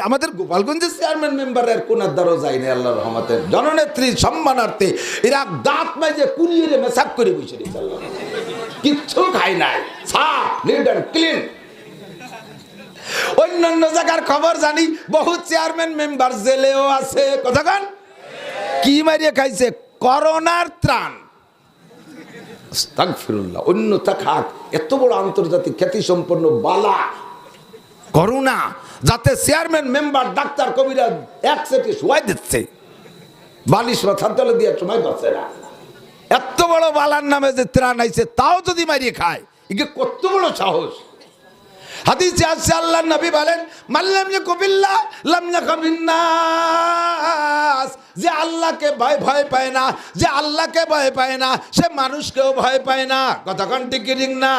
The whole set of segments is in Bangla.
আমাদের গোপালগঞ্জের চেয়ারম্যান মেম্বারের কোনার দ্বারও যায় না আল্লাহর রহমতের জননেত্রী সম্মানার্থে এরা দাঁত মাইজে কুলিয়ে মেসাক করে বসে দিয়েছে আল্লাহ কিচ্ছু খাই নাই সাফ নিট অ্যান্ড ক্লিন অন্যান্য জায়গার খবর জানি বহু চেয়ারম্যান মেম্বার জেলেও আছে কতক্ষণ কি মারিয়ে খাইছে করোনার ত্রাণ আস্তাগফিরুল্লাহ অন্যতা খাক এত বড় আন্তর্জাতিক খ্যাতি সম্পন্ন বালা করোনা যাতে চেয়ারম্যান মেম্বার ডাক্তার কবিরা এক সেটে শুয়াই দিচ্ছে বালিশ মাথার তলে দিয়ে সময় পাচ্ছে না এত বড় বালার নামে যে ত্রাণ আইছে তাও যদি মারিয়ে খায় একে কত বড় সাহস হাদিসে আছে আল্লাহর নবী বলেন মাল্লাম ইয়াকুবিল্লাহ লাম ইয়াকুবিন্নাস যে আল্লাহকে ভয় পায় না যে আল্লাহকে ভয় পায় না সে মানুষকেও ভয় পায় না কতক্ষণ টিকিরিং না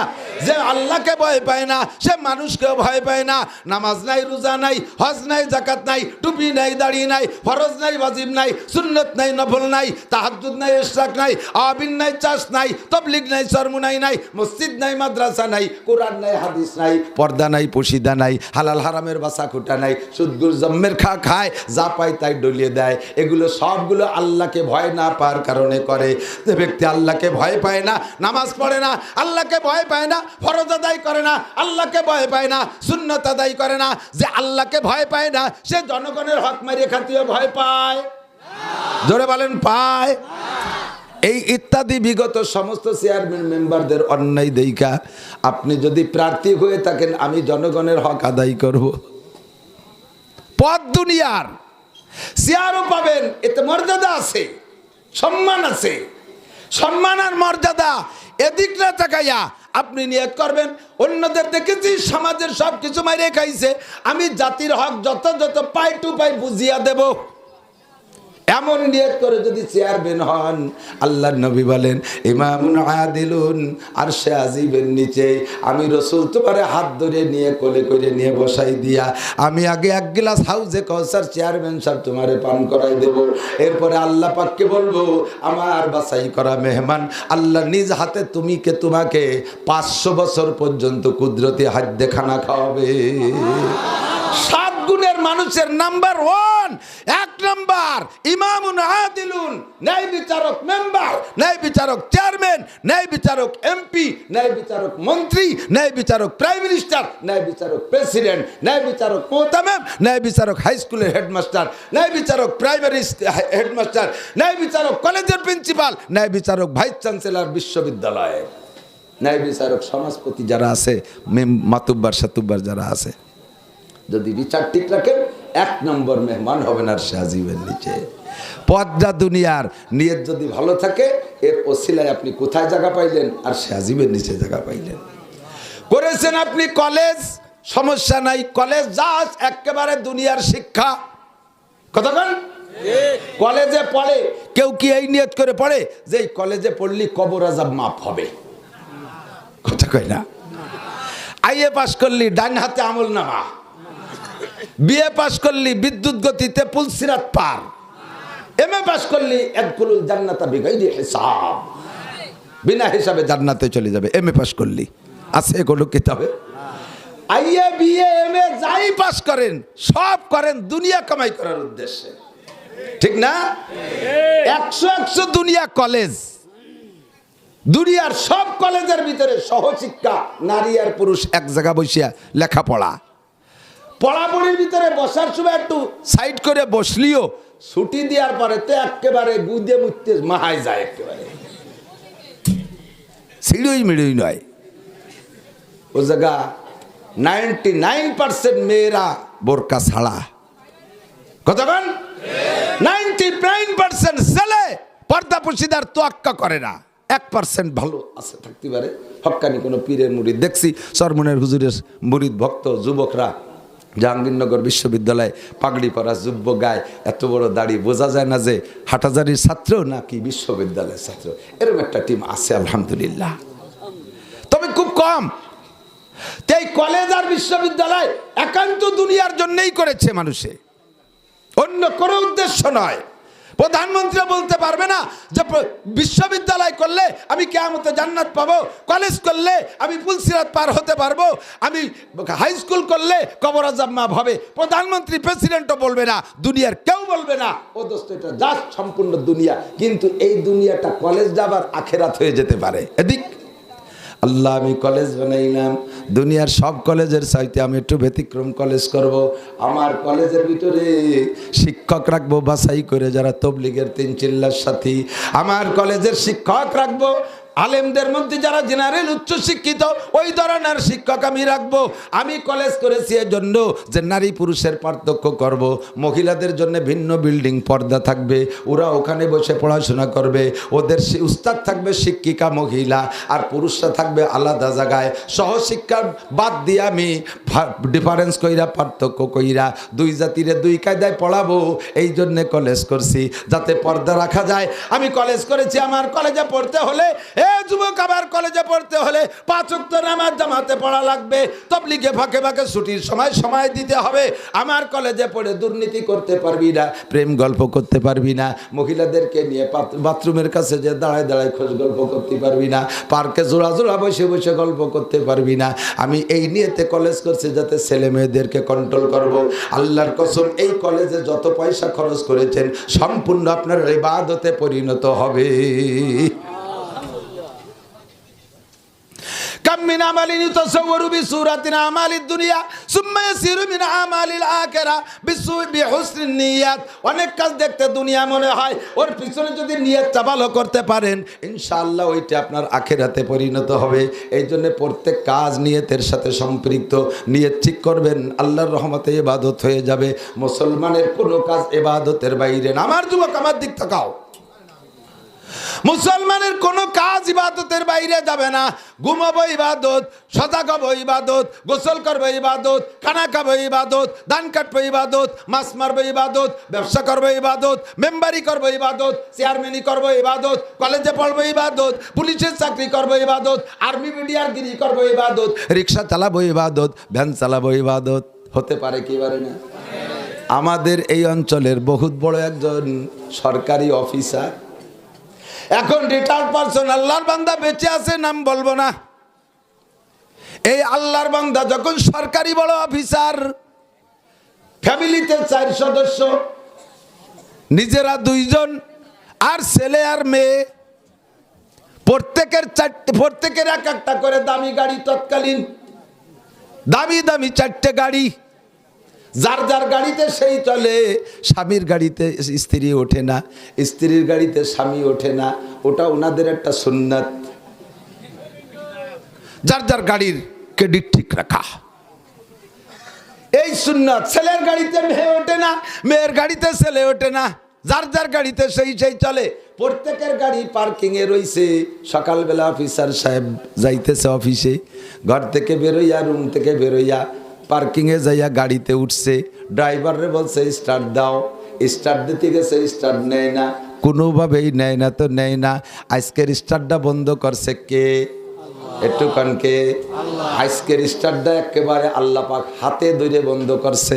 যে আল্লাহকে ভয় পায় না সে মানুষকেও ভয় পায় না নামাজ নাই রোজা নাই হজ নাই যাকাত নাই টুপি নাই দাড়ি নাই ফরজ নাই ওয়াজিব নাই সুন্নত নাই নফল নাই তাহাজ্জুদ নাই ইশরাক নাই আবিন নাই চাষ নাই তাবলীগ নাই সরমুনাই নাই মসজিদ নাই মাদ্রাসা নাই কোরআন নাই হাদিস নাই পর্দা নাই পশিদা নাই হালাল হারামের বাসা খুঁটা নাই সুদগুর জম্মের খায় যা পায় তাই ডলিয়ে দেয় এগুলো সবগুলো আল্লাহকে ভয় না পাওয়ার কারণে করে যে ব্যক্তি আল্লাহকে ভয় পায় না নামাজ পড়ে না আল্লাহকে ভয় পায় না ফরজ আদায় করে না আল্লাহকে ভয় পায় না সুন্নত আদায় করে না যে আল্লাহকে ভয় পায় না সে জনগণের হক মারিয়ে খাতিও ভয় পায় জোরে বলেন পায় এই ইত্যাদি বিগত সমস্ত চেয়ারম্যান মেম্বারদের অন্যায় দেইকা আপনি যদি প্রার্থী হয়ে থাকেন আমি জনগণের হক আদায় করব পদ দুনিয়ার চেয়ারও পাবেন এতে মর্যাদা আছে সম্মান আছে সম্মান আর মর্যাদা এদিক না তাকাইয়া আপনি নিয়ত করবেন অন্যদের দেখেছি সমাজের সব কিছু মাইরে খাইছে আমি জাতির হক যত যত পাই টু পাই বুঝিয়া দেব এমন নিয়ত করে যদি চেয়ারম্যান হন আল্লাহর নবী বলেন ইমামুন আদিলুন আরশে আজিমের নিচে আমি রাসূল তোমারে হাত ধরে নিয়ে কোলে করে নিয়ে বসাই দিয়া আমি আগে এক গ্লাস হাউজে কাউসার চেয়ারম্যান সাহেব তোমারে পান করাই দেব এরপরে আল্লাহ পাককে বলবো আমার বাছাই করা মেহমান আল্লাহ নিজ হাতে তোমাকে 500 বছর পর্যন্ত কুদরতি হাত খানা খাওয়াবে 7 গুণের মানুষের নাম্বার 1 এক নাম্বার ইমামুন আদিলুন ন্যায় বিচারক মেম্বার ন্যায় বিচারক চেয়ারম্যান ন্যায় বিচারক এমপি ন্যায় বিচারক মন্ত্রী ন্যায় বিচারক প্রাইম মিনিস্টার ন্যায় বিচারক প্রেসিডেন্ট ন্যায় বিচারক মোহতামিম ন্যায় বিচারক হাই স্কুলের হেডমাস্টার ন্যায় বিচারক প্রাইমারি হেডমাস্টার ন্যায় বিচারক কলেজের প্রিন্সিপাল ন্যায় বিচারক ভাইস চ্যান্সেলর বিশ্ববিদ্যালয়ে ন্যায় বিচারক সমাজপতি যারা আছে মাতুব্বার সাতুব্বার যারা আছে যদি বিচার ঠিক রাখেন 1 নম্বর মেহমান হবেন আর শাহজিবের নিচে পদ্মা দুনিয়ার নিয়ত যদি ভালো থাকে এর ওসিলায় আপনি কোথায় জায়গা পাইলেন আর শাহজিবের নিচে জায়গা পাইলেন করেছেন আপনি কলেজ সমস্যা নাই কলেজ যা একেবারে দুনিয়ার শিক্ষা কতক্ষণ কলেজে পড়ে কেউ কি এই নিয়ত করে পড়ে যে এই কলেজে পড়লি কবর আযাব মাফ হবে কথা কয় না আইএ পাস করলি ডান হাতে আমল নামা বিএ পাস করলি বিদ্যুৎ গতিতে পুলসিরাত পার এমএ পাস করলি আদখুলুল জান্নাতা বিগাইরি হিসাব বিনা হিসাবে জান্নাতে চলে যাবে এমএ পাস করলি আছে কোনো কিতাবে আইএ বিএ এমএ যাই পাস করেন সব করেন দুনিয়া কামাই করার উদ্দেশ্যে ঠিক না 100 দুনিয়া কলেজ দুনিয়ার সব কলেজের ভিতরে সহশিক্ষা নারী আর পুরুষ এক জায়গা বসিয়া লেখাপড়া পড়াপড়ির ভিতরে বসার সময় একটু সাইড করে বসলিও ছুটি দেওয়ার পরে তো একেবারে গুদে মুতে মাহায় যায় একেবারে ছিড়ুই মিড়ুই নয় ও জায়গা 99% মেয়েরা বোরকা ছাড়া কতক্ষণ 99% ছেলে পর্দা পুশিদার তোয়াক্কা করে না 1% ভালো আছে থাকতে পারে হক্কানি কোনো পীরের মুরিদ দেখছি সরমনের হুজুরের মুরিদ ভক্ত যুবকরা জাহাঙ্গীরনগর বিশ্ববিদ্যালয়ে পাগড়ি পরা যুব্য গায় এত বড় দাড়ি বোঝা যায় না যে হাটাজারির ছাত্র নাকি বিশ্ববিদ্যালয়ের ছাত্র এরকম একটা টিম আছে আলহামদুলিল্লাহ তবে খুব কম তাই কলেজ আর বিশ্ববিদ্যালয় একান্ত দুনিয়ার জন্যই করেছে মানুষে অন্য কোনো উদ্দেশ্য নয় প্রধানমন্ত্রী বলতে পারবে না যে বিশ্ববিদ্যালয় করলে আমি কিয়ামতে জান্নাত পাবো, কলেজ করলে আমি পুলসিরাত পার হতে পারবো, আমি হাই স্কুল করলে কবর আযাব মাফ হবে। প্রধানমন্ত্রী প্রেসিডেন্টও বলবে না, দুনিয়ার কেউ বলবে না। ও দোস্ত, এটা জাস্ট সম্পূর্ণ দুনিয়া, কিন্তু এই দুনিয়াটা কলেজ যাবার আখেরাত হয়ে যেতে পারে। এদিক আল্লাহ আমি কলেজ বানাইলাম, দুনিয়ার সব কলেজের চাইতে আমি একটু ব্যতিক্রম কলেজ করব। আমার কলেজের ভিতরে শিক্ষক রাখবো বাছাই করে যারা তবলিগের 3 চিল্লার সাথী। আমার কলেজের শিক্ষক রাখবো আলেমদের মধ্যে যারা জেনারেল উচ্চ শিক্ষিত, ওই ধরনের শিক্ষক আমি রাখবো। আমি কলেজ করেছি এর জন্য যে নারী পুরুষের পার্থক্য করব। মহিলাদের জন্য ভিন্ন বিল্ডিং পর্দা থাকবে, ওরা ওখানে বসে পড়াশোনা করবে, ওদের উস্তাদ থাকবে শিক্ষিকা মহিলা, আর পুরুষরা থাকবে আলাদা জায়গায়। সহশিক্ষার বাদ দিয়ে আমি ডিফারেন্স কইরা, পার্থক্য কইরা 2 জাতিরে 2 কায়দায় পড়াবো। এই জন্যে কলেজ করছি যাতে পর্দা রাখা যায়। আমি কলেজ করেছি, আমার কলেজে পড়তে হলে যুবক, আবার কলেজে পড়তে হলে 5 ওয়াক্ত নামাজ জামাতে পড়া লাগবে। তবলিগে ফাঁকে ফাঁকে ছুটির সময় দিতে হবে। আমার কলেজে পড়ে দুর্নীতি করতে পারবি না, প্রেম গল্প করতে পারবি না, মহিলাদেরকে নিয়ে বাথরুমের কাছে যে দাঁড়ায় দাঁড়ায় খোঁজ গল্প করতে পারবি না, পার্কে জোড়া জোড়া বসে বসে গল্প করতে পারবি না। আমি এই নিয়েতে কলেজ করছি যাতে ছেলে মেয়েদেরকে কন্ট্রোল করব। আল্লাহর কসম, এই কলেজে যত পয়সা খরচ করেছেন সম্পূর্ণ আপনার ইবাদতে পরিণত হবে। كم من عمل يتصور بصورة أعمال الدنيا ثم يصير من أعمال الآخرة بحسن النيات। অনেক কাজ দেখতে দুনিয়া মনে হয়, ওর পিছনে যদি নিয়তটা ভালো করতে পারেন ইনশাআল্লাহ ওইটা আপনার আখিরাতে পরিণত হবে। এই জন্য প্রত্যেক কাজ নিয়তের সাথে সম্পৃক্ত। নিয়ত ঠিক করবেন, আল্লাহর রহমতে ইবাদত হয়ে যাবে। মুসলমানের কোনো কাজ ইবাদতের বাইরে না। আমার যুবক, আমার দিক তাকাও, মুসলমানের কোনো কাজ ইবাদতের বাইরে যাবে না। ঘুমাবো ইবাদত, সজাগ হবো ইবাদত, গোসল করবো ইবাদত, খানা খাবো ইবাদত, ধান কাটবো ইবাদত, মাছ মারবো ইবাদত, ব্যবসা করবো ইবাদত, মেম্বারি করবো ইবাদত, চেয়ারম্যানি করবো ইবাদত, কলেজে পড়বো ইবাদত, পুলিশের চাকরি করবো ইবাদত, আর্মি মিডিয়ার গিরি করবো ইবাদত, রিক্সা চালাবো ইবাদত, ভ্যান চালাবো ইবাদত। হতে পারে কি পারে না? আমাদের এই অঞ্চলের বহুত বড় একজন সরকারি অফিসার, এখন রিটায়ার্ড পারসন, আল্লাহর বান্দা বেঁচে আছে, নাম বলবো না। এই আল্লাহর বান্দা যখন সরকারি বড় অফিসার, ফ্যামিলিতে 4 সদস্য, নিজেরা 2 জন, আর ছেলে আর মেয়ে, প্রত্যেকের এক একটা করে দামি গাড়ি, তৎকালীন দামি দামি 4টে গাড়ি। যার যার গাড়িতে সেই চলে। স্বামীর গাড়িতে স্ত্রী ওঠে না, স্ত্রীর গাড়িতে স্বামী ওঠে না, ওটা ওনাদের একটা সুন্নাত। যার যার গাড়ির ক্রেডিট ঠিক রাখা, এই সুন্নাত। ছেলের গাড়িতে মেয়ে ওঠে না, মেয়ের গাড়িতে ছেলে ওঠে না, যার যার গাড়িতে সেই চলে। প্রত্যেকের গাড়ি পার্কিং এ রইছে। সকালবেলা অফিসার সাহেব যাইতেছে অফিসে, ঘর থেকে বেরোইয়া, রুম থেকে বেরোইয়া পার্কিংয়ে যাইয়া গাড়িতে উঠছে। ড্রাইভারে বলছে স্টার্ট দাও, স্টার্ট দিতে গেছে, স্টার্ট নেয় না, কোনোভাবেই নেয় না। তো নেয় না, আজকের স্টার্টটা বন্ধ করছে কে? একটু কানকে। আজকের স্টার্টটা একেবারে আল্লাহ পাক হাতে ধরে বন্ধ করছে।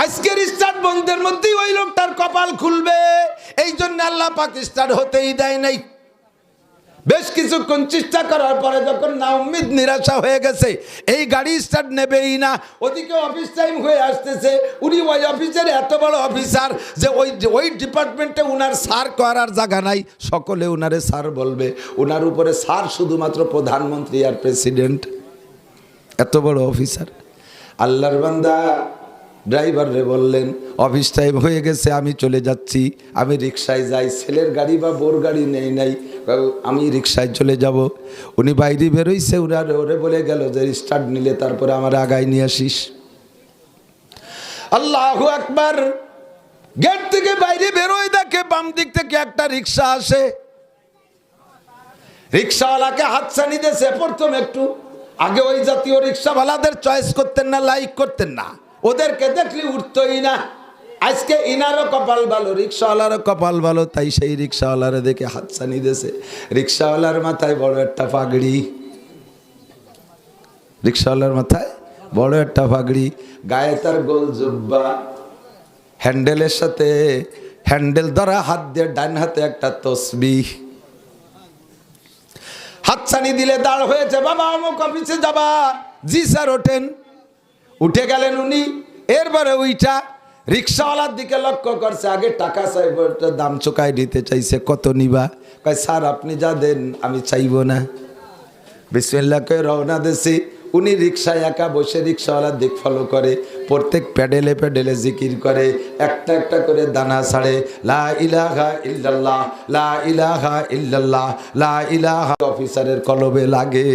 আজকের স্টার্ট বন্ধের মধ্যেই ওই লোকটার কপাল খুলবে। এই জন্য আল্লাহ পাক স্টার্ট হতেই দেয় নাই। বেশ কিছুক্ষণ চেষ্টা করার পরে যখন না উম্মিদ, নিরাশা হয়ে গেছে, এই গাড়ি স্টার্ট নেবেই না। ওদিকে অফিস টাইম হয়ে আসতেছে, উনি ওই অফিসের এত বড় অফিসার যে ওই ডিপার্টমেন্টে উনার স্যার করার জায়গা নাই, সকলে উনারে স্যার বলবে। উনার উপরে স্যার শুধুমাত্র প্রধানমন্ত্রী আর প্রেসিডেন্ট, এত বড় অফিসার। আল্লাহর বান্দা ড্রাইভারে বললেন অফিস টাইম হয়ে গেছে, আমি চলে যাচ্ছি, আমি রিক্সায় যাই। ছেলের গাড়ি বা বোর গাড়ি নেই নাই, আমি রিক্সায় চলে যাব। উনি বাইরে বেরোইছে, ওরে বলে গেল যে স্টার্ট নিলে তারপরে আমার আগায় নিয়ে আসিস। আল্লাহু আকবার। গেট থেকে বাইরে বেরোই, দেখে বাম দিক থেকে একটা রিক্সা আসে। রিক্সাওয়ালাকে হাতছানি দিয়েছে। প্রথম একটু আগে ওই জাতীয় রিক্সাওয়ালাদের চয়েস করতেন না, লাইক করতেন না, ওদেরকে দেখলে উঠতই না। আজকে ইনারও কপাল ভালো, রিক্সাওয়ালারও কপাল ভালো, তাই সেই রিক্সাওয়ালারা দেখে হাতছানি দিয়েছে। রিক্সাওয়ালার মাথায় বড় একটা পাগড়ি, রিক্সাওয়ালার মাথায় বড় একটা পাগড়ি, গায়ে তার গোল জুব্বা, হ্যান্ডেলের সাথে হ্যান্ডেল ধরা হাত দিয়ে ডান হাতে একটা তসবিহ, হাতছানি দিলে দাঁড় হয়েছে, বাবা অমুক অফিসে যাবা, জি স্যার ওঠেন। উঠে গেলেন উনি। এরপরে ওইটা রিক্সাওয়ালার দিকে লক্ষ্য করছে, আগে টাকা চাইব, দাম চুকাই দিতে চাইছে, কত নিবা? কয় স্যার আপনি যা দেন আমি চাইব না। বিসমিল্লাহ কয়ে রওনা দিছি। উনি রিক্সায় একা বসে রিক্সাওয়ালার দিক ফলো করে, প্রত্যেক প্যাডেলে প্যাডেলে জিকির করে, একটা একটা করে দানা ছাড়ে, লা ইলাহা ইল্লাল্লাহ, লা ইলাহা ইল্লাল্লাহ, লা ইলাহা। অফিসারের কলবে লাগে।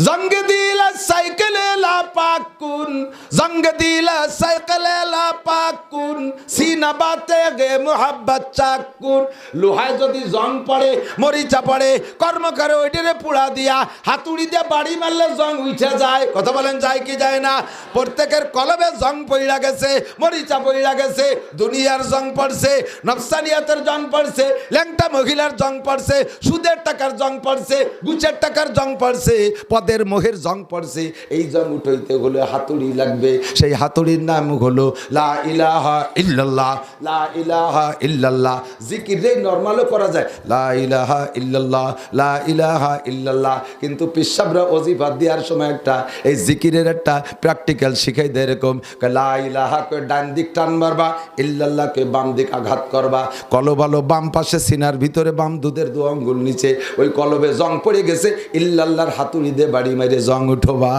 জঙ্গ দিলা সাইকেলে লা পাকুন, জঙ্গ দিলা সাইকেলে লা পাকুন, সিনা বাতে গে মোহাব্বত চাকুন। লোহায় যদি জং পড়ে, মরিচা পড়ে, কর্ম করে ওইটারে পুড়া দিয়া হাতুড়ি দিয়ে বাড়ি মারলে জং উঠে যায়। কথা বলেন যায় কি যায় না? প্রত্যেকের কলবে জং পইড়া গেছে, মরিচা পইড়া গেছে, দুনিয়ার জং পড়ছে, নফসানিয়াতের জং পড়ছে, ল্যাংটা মহিলার জং পড়ছে, সুদের টাকার জং পড়ছে, গুছের টাকার জং পড়ছে, পদের মোহের জং পড়ছে। এই জং উঠাইতে হলে হাতুড়ি লাগবে। সেই হাতুড়ির নাম হলো লা ইলাহা ইল্লাল্লাহ, লা ইলাহা ইল্লাল্লাহ। জিকির রে নরমালও করা যায়, লা ইলাহা ইল্লাল্লাহ, লা ইলাহা ইল্লাল্লাহ। কিন্তু পিসাবরা ওজিফা দেওয়ার সময় একটা এই জিকিরের একটা প্র্যাকটিক্যাল শিখাই দেয় এরকম, লা ইলাহা কে ডান দিক টান মারবা, ইল্লাল্লাহকে বাম দিক আঘাত করবা। কলবালো বাম পাশে সিনার ভিতরে, বাম দুধের দু আঙ্গুল নিচে, ওই কলবে জং পড়ে গেছে, ইল্লাল্লাহর হাতুড়ি দিয়ে বাড়ি মাইরে জং উঠবা।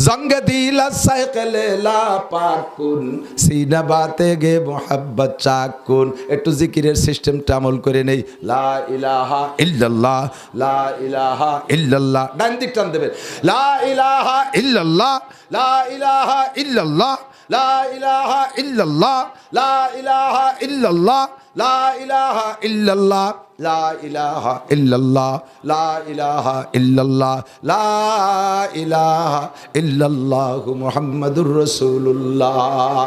জঙ্গে দিলা সাইকেলে লা পাকুন, সিনা বাতে গে মোহাব্বত চাকুন। একটু জিকিরের সিস্টেমটা আমল করে নেই। লা ইলাহা ইল্লাল্লাহ, লা ইলাহা ইল্লাল্লাহ। ডান দিক টান দেবেন, লা ইলাহা ইল্লাল্লাহ, লা ইলাহা ইল্লাল্লাহ, লা ইলাহা ইল্লাল্লাহ, লা ইলাহা ইল্লাল্লাহ, লা ইলাহা ইল্লাল্লাহ, লা ইলাহা ইল্লাল্লাহ, লা ইলাহা ইল্লাল্লাহ, লা ইলাহা ইল্লাল্লাহু মুহাম্মাদুর রাসূলুল্লাহ।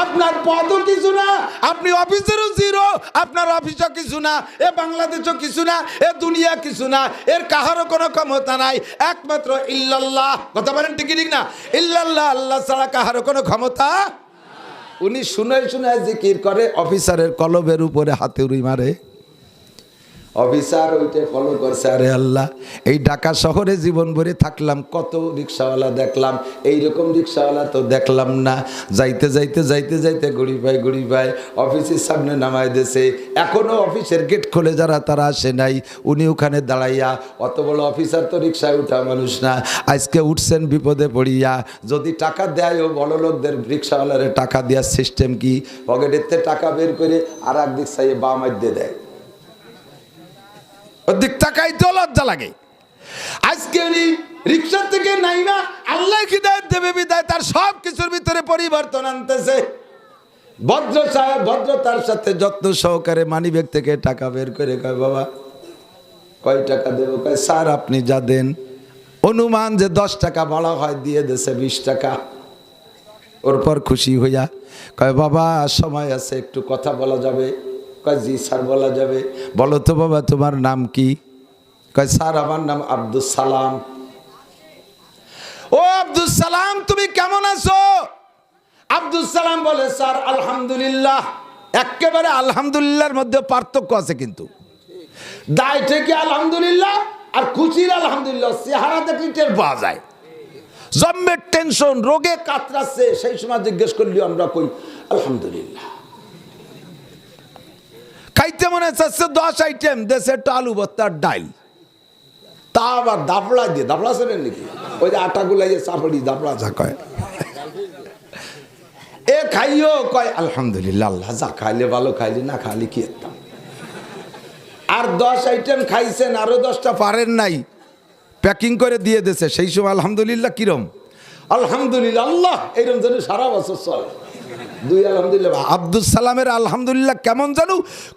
আপনার পদও কিছু না, আপনি অফিসেরও জিরো, আপনার অফিসও কিছু না, এ বাংলাদেশও কিছু না, এ দুনিয়া কিছু না, এর কাহারও কোনো ক্ষমতা নাই, একমাত্র ইল্লাল্লাহ। কথা বলেন ঠিক ঠিক না? ইল্লাল্লাহ, আল্লাহ ছাড়া কাহারও কোনো ক্ষমতা। উনি শুনে শুনে জিকির করে, অফিসারের কলবের উপরে হাতুড়ি মারে। অফিসার ওইটা ফলো করছে। আরে আল্লাহ, এই ঢাকা শহরে জীবন ভরে থাকলাম, কত রিক্সাওয়ালা দেখলাম, এইরকম রিক্সাওয়ালা তো দেখলাম না। যাইতে যাইতে যাইতে যাইতে গুড়ি পাই অফিসের সামনে নামাই দিয়েছে। এখনও অফিসের গেট খোলে যারা, তারা আসে নাই। উনি ওখানে দাঁড়াইয়া, অত বড় অফিসার তো রিক্সায় উঠা মানুষ না, আজকে উঠছেন বিপদে পড়িয়া। যদি টাকা দেয়, ও বড় লোকদের রিক্সাওয়ালারে টাকা দেওয়ার সিস্টেম কি, পকেটের থেকে টাকা বের করে আর একদিক চাইয়ে বাম দিয়ে দেয়। ওদিক তাকাইতে লজ্জা লাগে। আজকে উনি রিক্সা থেকে নাইমা আল্লাহ হিদায়াত দেবে বিদায় তার সব কিছুর ভিতরে পরিবর্তন আনতেছে। ভদ্রতার সাথে যত্ন সহকারে মানিব্যাগ থেকে টাকা বের করে কয়, বাবা কয় টাকা দেবো? কয় স্যার আপনি যা দেন। অনুমান যে 10 টাকা বলা হয়, দিয়ে দেশে 20 টাকা। ওর পর খুশি হইয়া কয়, বাবা সময় আছে, একটু কথা বলা যাবে? কয় জি স্যার বলা যাবে। বলো তো বাবা তোমার নাম কি? কয় স্যার আমার নাম আব্দুল সালাম। ও আব্দুল সালাম, তুমি কেমন আছো? আব্দুল সালাম বলে, স্যার আলহামদুলিল্লাহ। একেবারে আলহামদুলিল্লাহর মধ্যে পার্থক্য আছে কিন্তু। দায় থেকে আলহামদুলিল্লাহ আর খুশির আলহামদুলিল্লাহ চেহারা দেখলে টের পাওয়া যায়। জম্মের টেনশন, রোগে কাতরাচ্ছে, সেই সময় জিজ্ঞেস করলি আমরা কই আলহামদুলিল্লাহ। খাইতে মনে চাচ্ছে 10 আইটেম, দেশে একটা আলু ভর্তার ডাল, তা আবার দাবড়া দিয়ে। দাবড়া ছিলেন নাকি? ওই যে আটা গুলাইয়ে চাপড়ি দাবড়া যা কয়, এ খাইও কয় আলহামদুলিল্লাহ, আল্লাহ যা খাইলে ভালো, খাইলে না খাইলে কি একদম। আর 10 আইটেম খাইছেন, আরো 10টা পারেন নাই, প্যাকিং করে দিয়ে দিয়েছে। সেই সময় আলহামদুলিল্লাহ কিরম? আলহামদুলিল্লাহ আল্লাহ, এইরকম যেন সারা বছর চলে। 2 আলহামদুলিল্লাহ। আব্দুল সালামের আলহামদুলিল্লাহ কেমন জানো?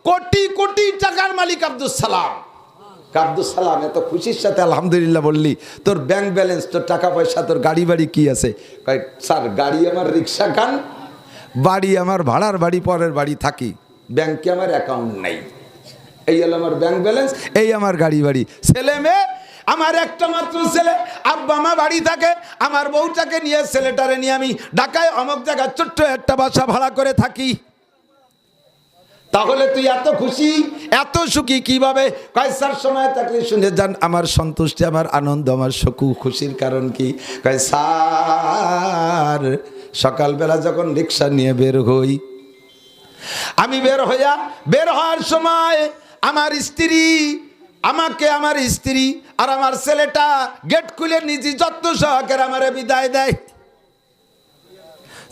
কোটি কোটি টাকার মালিক আব্দুল সালাম। আব্দুল সালাম এত খুশির সাথে আলহামদুলিল্লাহ বললি, তোর ব্যাংক ব্যালেন্স, তোর টাকা পয়সা, তোর গাড়ি বাড়ি কি আছে? কয় স্যার গাড়ি আমার রিক্সা খান, বাড়ি আমার ভাড়ার বাড়ি, পরের বাড়ি থাকি, ব্যাংকে আমার অ্যাকাউন্ট নাই। এই হলো আমার ব্যাংক ব্যালেন্স, এই আমার গাড়ি বাড়ি, ছেলে মেয়ে আমার একটা মাত্র ছেলে, আব্বা মা বাড়ি থাকে, আমার বউটাকে নিয়ে ছেলেটারে নিয়ে আমি ঢাকায় অমুক জায়গায় ছোট্ট একটা বাসা ভাড়া করে থাকি। তাহলে তুই এত খুশি এত সুখী কিভাবে? কয় স্যার সময় থাকলে শুনে যান, আমার সন্তুষ্টি, আমার আনন্দ, আমার সুখ খুশির কারণ কি? কয় স্যার সকালবেলা যখন রিক্সা নিয়ে বের হই, আমি বের হওয়ার সময় আমার স্ত্রী আমাকে, আমার স্ত্রী আর আমার ছেলেটা গেট খুলে নিজে যত্ন সহকারে আমারে বিদায় দেয়।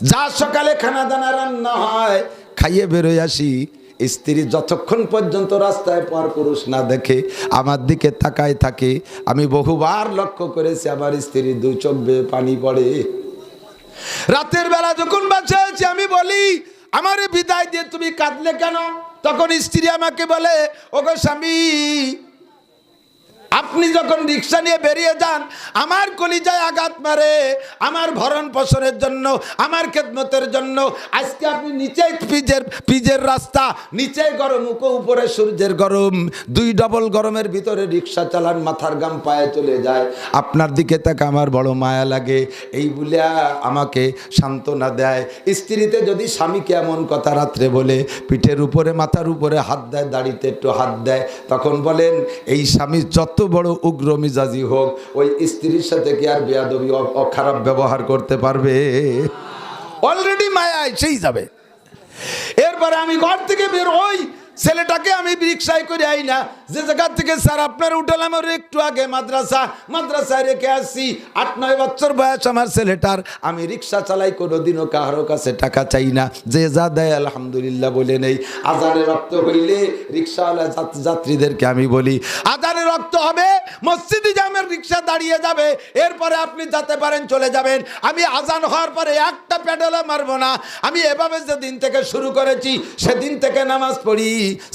যা সকালে খানা দানা রান্না হয় খাইয়ে বেরোয় আসি, স্ত্রী যতক্ষণ পর্যন্ত রাস্তায় পর পুরুষ না দেখে আমার দিকে তাকায় থাকে। আমি বহুবার লক্ষ্য করেছি আমার স্ত্রীর দুই চোখ বেয়ে পানি পড়ে। রাতের বেলা যখন বাসায় আছি আমি বলি, আমারে বিদায় দিয়ে তুমি কাঁদলে কেন? তখন স্ত্রী আমাকে বলে, ওগো স্বামী, আপনি যখন রিক্সা নিয়ে বেরিয়ে যান আমার কলিজায় আঘাত মারে। আমার ভরণ পোষণের জন্য, আমার খেদমতের জন্য আজকে আপনি নিচেই পিজের রাস্তা, নিচে গরম, উপরে সূর্যের গরম, দুই ডবল গরমের ভিতরে রিক্সা চালান, মাথার গাম পায়ে চলে যায়। আপনার দিকে তাকে আমার বড় মায়া লাগে। এই বলে আমাকে সান্ত্বনা দেয়। স্ত্রীতে যদি স্বামীকে এমন কথা রাত্রে বলে, পিঠের উপরে মাথার উপরে হাত দেয়, দাড়িতে একটু হাত দেয়, তখন বলেন এই স্বামী যত বড় উগ্র মিজাজি হোক, ওই স্ত্রীর সাথে কি আর বেয়াদবি খারাপ ব্যবহার করতে পারবে? অলরেডি মায়া এসেই যাবে। এরপরে আমি ঘর থেকে বের হই, ছেলেটাকে আমি রিক্সায় করে আই না, যে জায়গা থেকে স্যার আপনার উঠালাম ওর একটু আগে মাদ্রাসায় রেখে আসছি। 8-9 বছর বয়স আমার ছেলেটার। আমি রিক্সা চালাই, কোনোদিনও কারো কাছে টাকা চাই না, যে যা দেয় আলহামদুলিল্লাহ বলে নেই। আজানের রক্ত হইলে রিক্সাওয়ালা যাত্রীদেরকে আমি বলি, আজানের রক্ত হবে, মসজিদে জামের রিক্সা দাঁড়িয়ে যাবে, এরপরে আপনি যেতে পারেন চলে যাবেন। আমি আজান হওয়ার পরে একটা প্যাডেলও মারবো না। আমি এভাবে যেদিন থেকে শুরু করেছি সেদিন থেকে নামাজ পড়ি।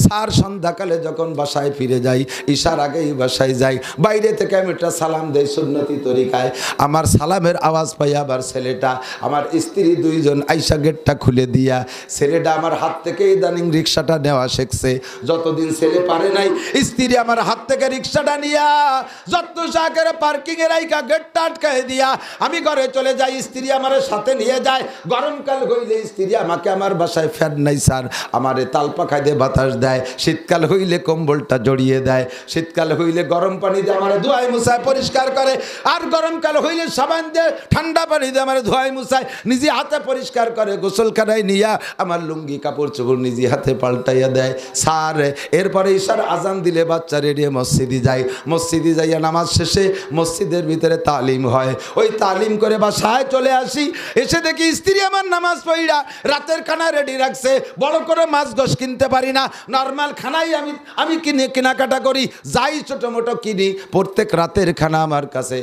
স্যার সন্ধ্যাকালে যখন বাসায় ফিরে যাই, ঈশার আগেই বাসায় যাই, বাইরে থেকে আমি একটা সালাম দেই সুন্নতি তরিকায়। আমার সালামের আওয়াজ পাই আবার ছেলেটা, আমার স্ত্রী দুইজন আইসা গেটটা খুলে দিয়া, ছেলেটা আমার হাত থেকে ইদানিং রিক্সাটা নেওয়া শিখছে। যতদিন ছেলে পারে নাই, স্ত্রী আমার হাত থেকে রিক্সাটা নিয়া যত্ন সহকারে পার্কিং এর আইকা গেটটা আটকায় দিয়া আমি ঘরে চলে যাই। স্ত্রী আমার সাথে নিয়ে যায়। গরমকাল হইলে স্ত্রী আমাকে, আমার বাসায় ফ্যান নাই স্যার, আমারে তাল পাখায় দিয়ে বাতাস দেয়। শীতকাল হইলে কম্বলটা জড়িয়ে দেয়। শীতকাল হইলে গরম পানি দিয়ে আমার ধোয়ায় মুছায় পরিষ্কার করে। আর গরমকাল হইলে সাবান দিয়ে ঠান্ডা পানি দিয়ে আমার ধোয়ায় মুছায় নিজে হাতে পরিষ্কার করে। গোসলখানায় নিয়া আমার লুঙ্গি কাপড় চোপড় নিজে হাতে পাল্টাইয়া দেয় স্যার। এরপরে ঈশার আজান দিলে বাচ্চা রেডিয়ে মসজিদে যায়। মসজিদে যাইয়া নামাজ শেষে মসজিদের ভিতরে তালিম হয়। ওই তালিম করে বাসায় চলে আসি। এসে দেখি স্ত্রী আমার নামাজ পড়া রাতের খানা রেডি রাখছে। বড় করে মাছ গোশ কিনতে পারি না, নর্মাল খানাই আমি কেনাকাটা করি, যাই ছোটো মোটো কিনি। প্রত্যেক রাতের খানা আমার কাছে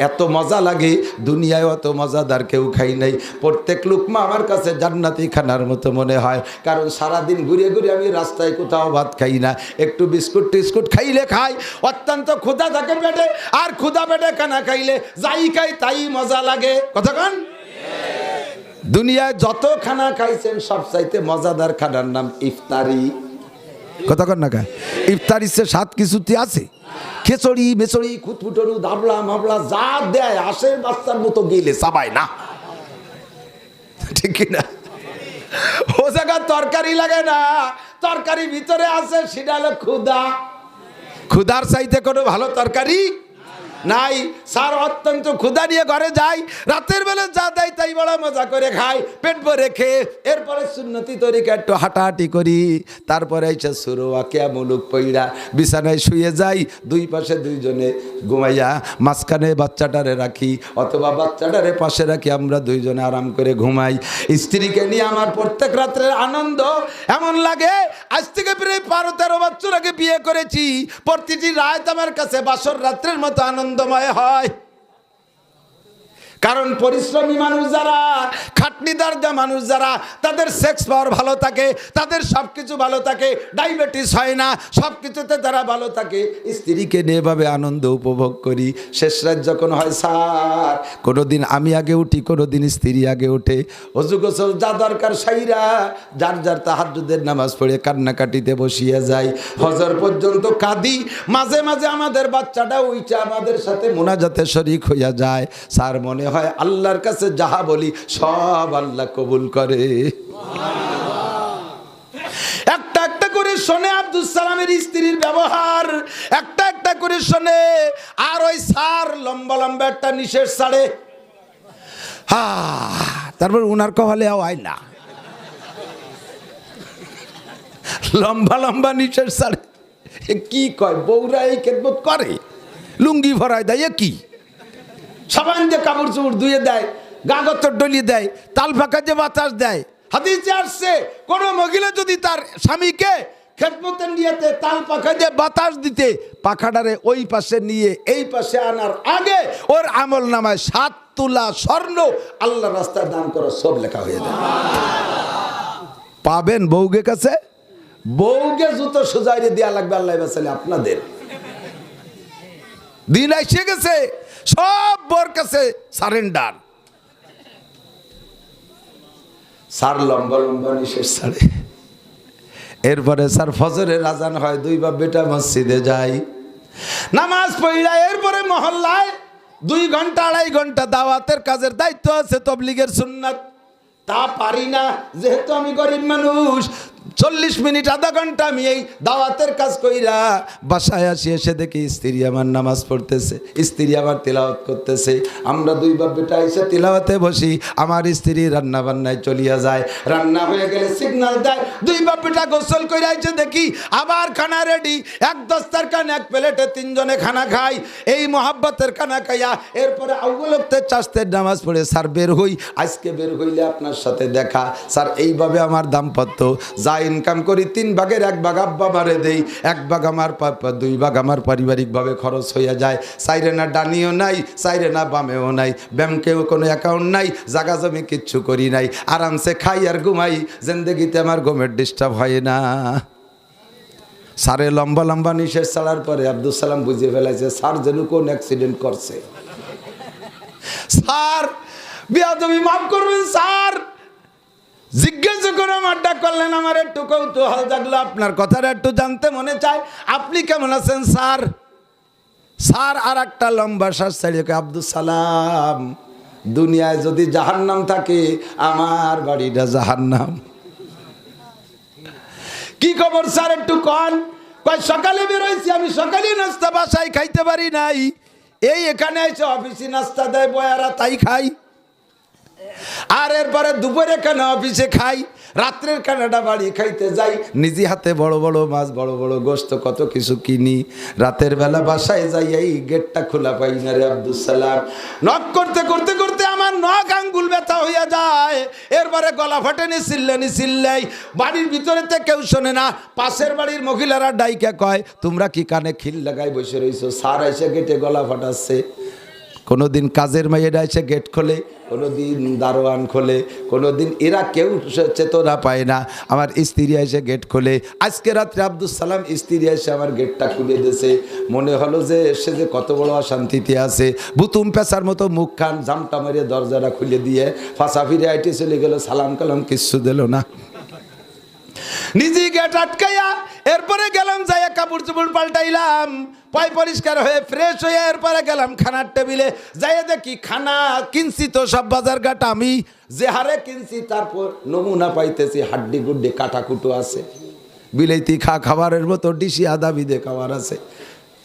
এত মজা লাগে, দুনিয়ায় অত মজাদার কেউ খাই নাই। প্রত্যেক লুকমা আমার কাছে জান্নাতি খানার মতো মনে হয়। কারণ সারাদিন ঘুরে ঘুরে আমি রাস্তায় কোথাও ভাত খাই না, একটু বিস্কুট টিস্কুট খাইলে খাই, অত্যন্ত ক্ষুধা থাকে পেটে। আর ক্ষুধা পেটে খানা খাইলে যাই খাই তাই মজা লাগে। কতক্ষণ দুনিয়ায় যত খানা খাইছেন সবচাইতে মজাদার খানার নাম ইফতারি। কতক্ষণ না খায় ইফতারির সে স্বাদ কিছুতে আছে? খেচড়ি বেচড়ি খুটফুটরু ধাবলা মাবলা যা দেয় আশের বাচ্চার মতো গেলে চাবায় না, ঠিক কিনা? ও জায়গায় তরকারি লাগে না, তরকারি ভিতরে আছে, সেটা হলো ক্ষুধা। ক্ষুধার চাইতে কোনো ভালো তরকারি নাই। স্যার অত্যন্ত ক্ষুধা নিয়ে ঘরে যাই, রাতের বেলা যা দেয় তাই বড় মজা করে খাই, পেট ভরে খেয়ে। এরপরে সুন্নতি তরিকা একটু হাঁটাহাঁটি করি। তারপরে এসে সুরোয়া কেয়া মুলুক পইড়া বিছানায় শুয়ে যাই। দুই পাশে দুইজনে ঘুমাইয়া মাঝখানে বাচ্চাটারে রাখি, অথবা বাচ্চাটারে পাশে রাখি, আমরা দুইজনে আরাম করে ঘুমাই। স্ত্রীকে নিয়ে আমার প্রত্যেক রাত্রের আনন্দ এমন লাগে আজ থেকে প্রায় 12-13 বছর আগে বিয়ে করেছি। প্রতিটি রাত আমার কাছে বাসর রাত্রের মতো আনন্দময় হয়। কারণ পরিশ্রমী মানুষ যারা খাটনিদার মানুষ যারা, তাদের সেক্স পাওয়ার ভালো থাকে, তাদের সব কিছু ভালো থাকে, ডায়াবেটিস হয় না, সব কিছুতে তারা ভালো থাকে। স্ত্রীকে নিয়ে এভাবে আনন্দ উপভোগ করি। শেষ রাত যখন হয়, স্যার কোনোদিন আমি আগে উঠি, কোনোদিন স্ত্রী আগে ওঠে। অজু গোসল যা দরকার সাইরা যার যার তাহাজ্জুদের নামাজ পড়ে কান্নাকাটিতে বসিয়ে যায়। ফজর পর্যন্ত কাঁদি, মাঝে মাঝে আমাদের বাচ্চাটা উইচা আমাদের সাথে মোনাজাতে শরীক হইয়া যায়। স্যার মনে হয় আল্লাহর কাছে যাহা বলি সব আল্লাহ কবুল করে। একটা একটা করে শোনে আব্দুল সালামের স্ত্রীর ব্যবহার, একটা একটা করে শোনে। আর ওই স্যার লম্বা লম্বা একটা নিশেষ ছাড়ে, তারপর উনার কপালে আয় না, লম্বা লম্বা নিশেষ ছাড়ে। কি কয়, বউরা এই খেদমত করে, লুঙ্গি ভরায় দেয়, কি সাবান দিয়ে কাপড় চোপড় ধুয়ে দেয়, গা গতর ডলিয়ে দেয়, তাল ফাঁকা যে বাতাস দেয়। হাদিসে আসছে, কোন মহিলা যদি তার স্বামীকে খেদমতের নিয়েতে তাল পাখা দিয়ে বাতাস দিতে, পাখাটারে ওই পাশে নিয়ে এই পাশে আনার আগে ওর আমল নামায় 7 তুলা স্বর্ণ আল্লাহ রাস্তায় দান করা সব লেখা হয়ে যায়। পাবেন বউকে কাছে, বউকে জুতো সোজাইরে দেওয়া লাগবে। আল্লাহ বাঁচালে আপনাদের দিন এসে গেছে, সব বর কাছে সারেন্ডার। স্যার লম্বা লম্বা নিশেষ ছাড়ে। এরপরে স্যার ফজরের আজান হয়, 2 বাপ বেটা মসজিদে যায়, নামাজ পড়া। এরপরে মহল্লায় 2 ঘন্টা 2.5 ঘন্টা দাওয়াতের কাজের দায়িত্ব আছে, তবলিগের সুন্নাত। তা পারি না, যেহেতু আমি গরিব মানুষ। 40 মিনিট আধা ঘন্টা আমি এই দাওয়াতের কাজ কইরা বাসায় আসি, এসে দেখি স্ত্রী আমার নামাজ পড়তেছে, স্ত্রী আমার তিলাওয়াত করতেছে। আমরা 2 বাপ বেটা এসে তিলাওয়াতে বসি, আমার স্ত্রী রান্না বান্নায় চলিয়া যায়। রান্না হয়ে গেলে সিগন্যাল দেয়, 2 বাপ বেটা গোসল করে আইছে, দেখি আবার খানা রেডি। 1 দস্তারখান 1 প্লেটে 3 জনে খানা খাই। এই মোহাব্বতের খানা খাইয়া এরপরে আউগুলোতে চাষতের নামাজ পড়ে স্যার বের হই। আজকে বের হইলে আপনার সাথে দেখা। স্যার এইভাবে আমার দাম্পত্য, যা ইনকাম করি 3 ভাগের 1 ভাগ আব্বা মারে দেই, 1 ভাগ আমার 2 ভাগ আমার পারিবারিকভাবে খরচ হইয়া যায়। সাইরে না ডানিও নাই, সাইরে না বামেও নাই, ব্যাংকেও কোনো অ্যাকাউন্ট নাই, জাগা জমি কিচ্ছু করি নাই, আরামসে খাই আর ঘুমাই। জিন্দেগিতে আমার ঘুমের ডিস্টার্ব হয় না। স্যারে লম্বা লম্বা নিশেষ ছাড়ার পরে আব্দুল সালাম বুঝে ফেলাইছে স্যার যেন কোন অ্যাক্সিডেন্ট করছে। স্যার বিয়াদবি মাফ করবেন স্যার, জিজ্ঞাসা করে আড্ডা করলেন, আমার একটু কৌতূহল জাগলো, আপনার কথাটা একটু জানতে মনে চায়, আপনি কেমন আছেন স্যার? স্যার আর একটা লম্বা শ্বাস ছাড়িয়ে আব্দুল সালাম, দুনিয়ায় যদি জাহান্নাম থাকে আমার বাড়িটা জাহান্নাম। কি খবর স্যার একটু কন? কয় সকালে বেরোইছি আমি, সকালে নাস্তা বাসায় খাইতে পারি নাই, এই এখানে এসে অফিসে নাস্তা দেয় বয়ারা, তাই খাই। আর এরপরে দুপুরে কেন অফিসে খাই, রাত্রের খানাটা বাড়ি খাইতে যাই, নিজে হাতে বড় বড় মাছ, বড় বড় গোস্ত, কত কিছু কিনি। রাতের বেলা বাসায় যাই, এই গেটটা খোলা পাই না রে আব্দুল সালাম। নক করতে করতে করতে আমার নখ আঙ্গুল ব্যথা হইয়া যায়। এরপরে গলা ফাটেনি, চিল্লাই, বাড়ির ভিতরেতে কেউ শোনে না। পাশের বাড়ির মহিলারা ডাইকে কয়, তোমরা কি কানে খিল লাগাই বসে রইছো? স্যার এসে গেটে গলা ফাটাচ্ছে। কোনোদিন কাজের মেয়েরা এসে গেট খোলে, কোনোদিন দারোয়ান খোলে, কোনোদিন এরা কেউ চেতনা পায় না। আমার স্ত্রী এসে গেট খোলে। আজকে রাত্রে আব্দুল সালাম স্ত্রী এসে আমার গেটটা খুলে দিয়েছে। মনে হলো যে সে যে কত বড় অশান্তিতে আছে। বুতুম পেঁচার মতো মুখ খান জামটা মেরে দরজাটা খুলে দিয়ে ফাঁসা ফিরে আইটে চলে গেল, সালাম কালাম কিচ্ছু দিল না। নিজেই গেট আটকাইয়া এরপরে গেলাম, যাইয়া কাপড় চোপড় পাল্টাইলাম, পায় পরিষ্কার হয়ে ফ্রেশ হয়ে এরপরে গেলাম খানার টেবিলে। যাইয়া দেখি খানা কিনছি তো সব বাজার ঘাট আমি, যে হারে কিনছি তারপর নমুনা পাইতেছি হাড্ডি গুড্ডি কাটাকুটো আছে, বিলাইতি খাবারের মতো ডিসি আদা বিদে খাবার আছে।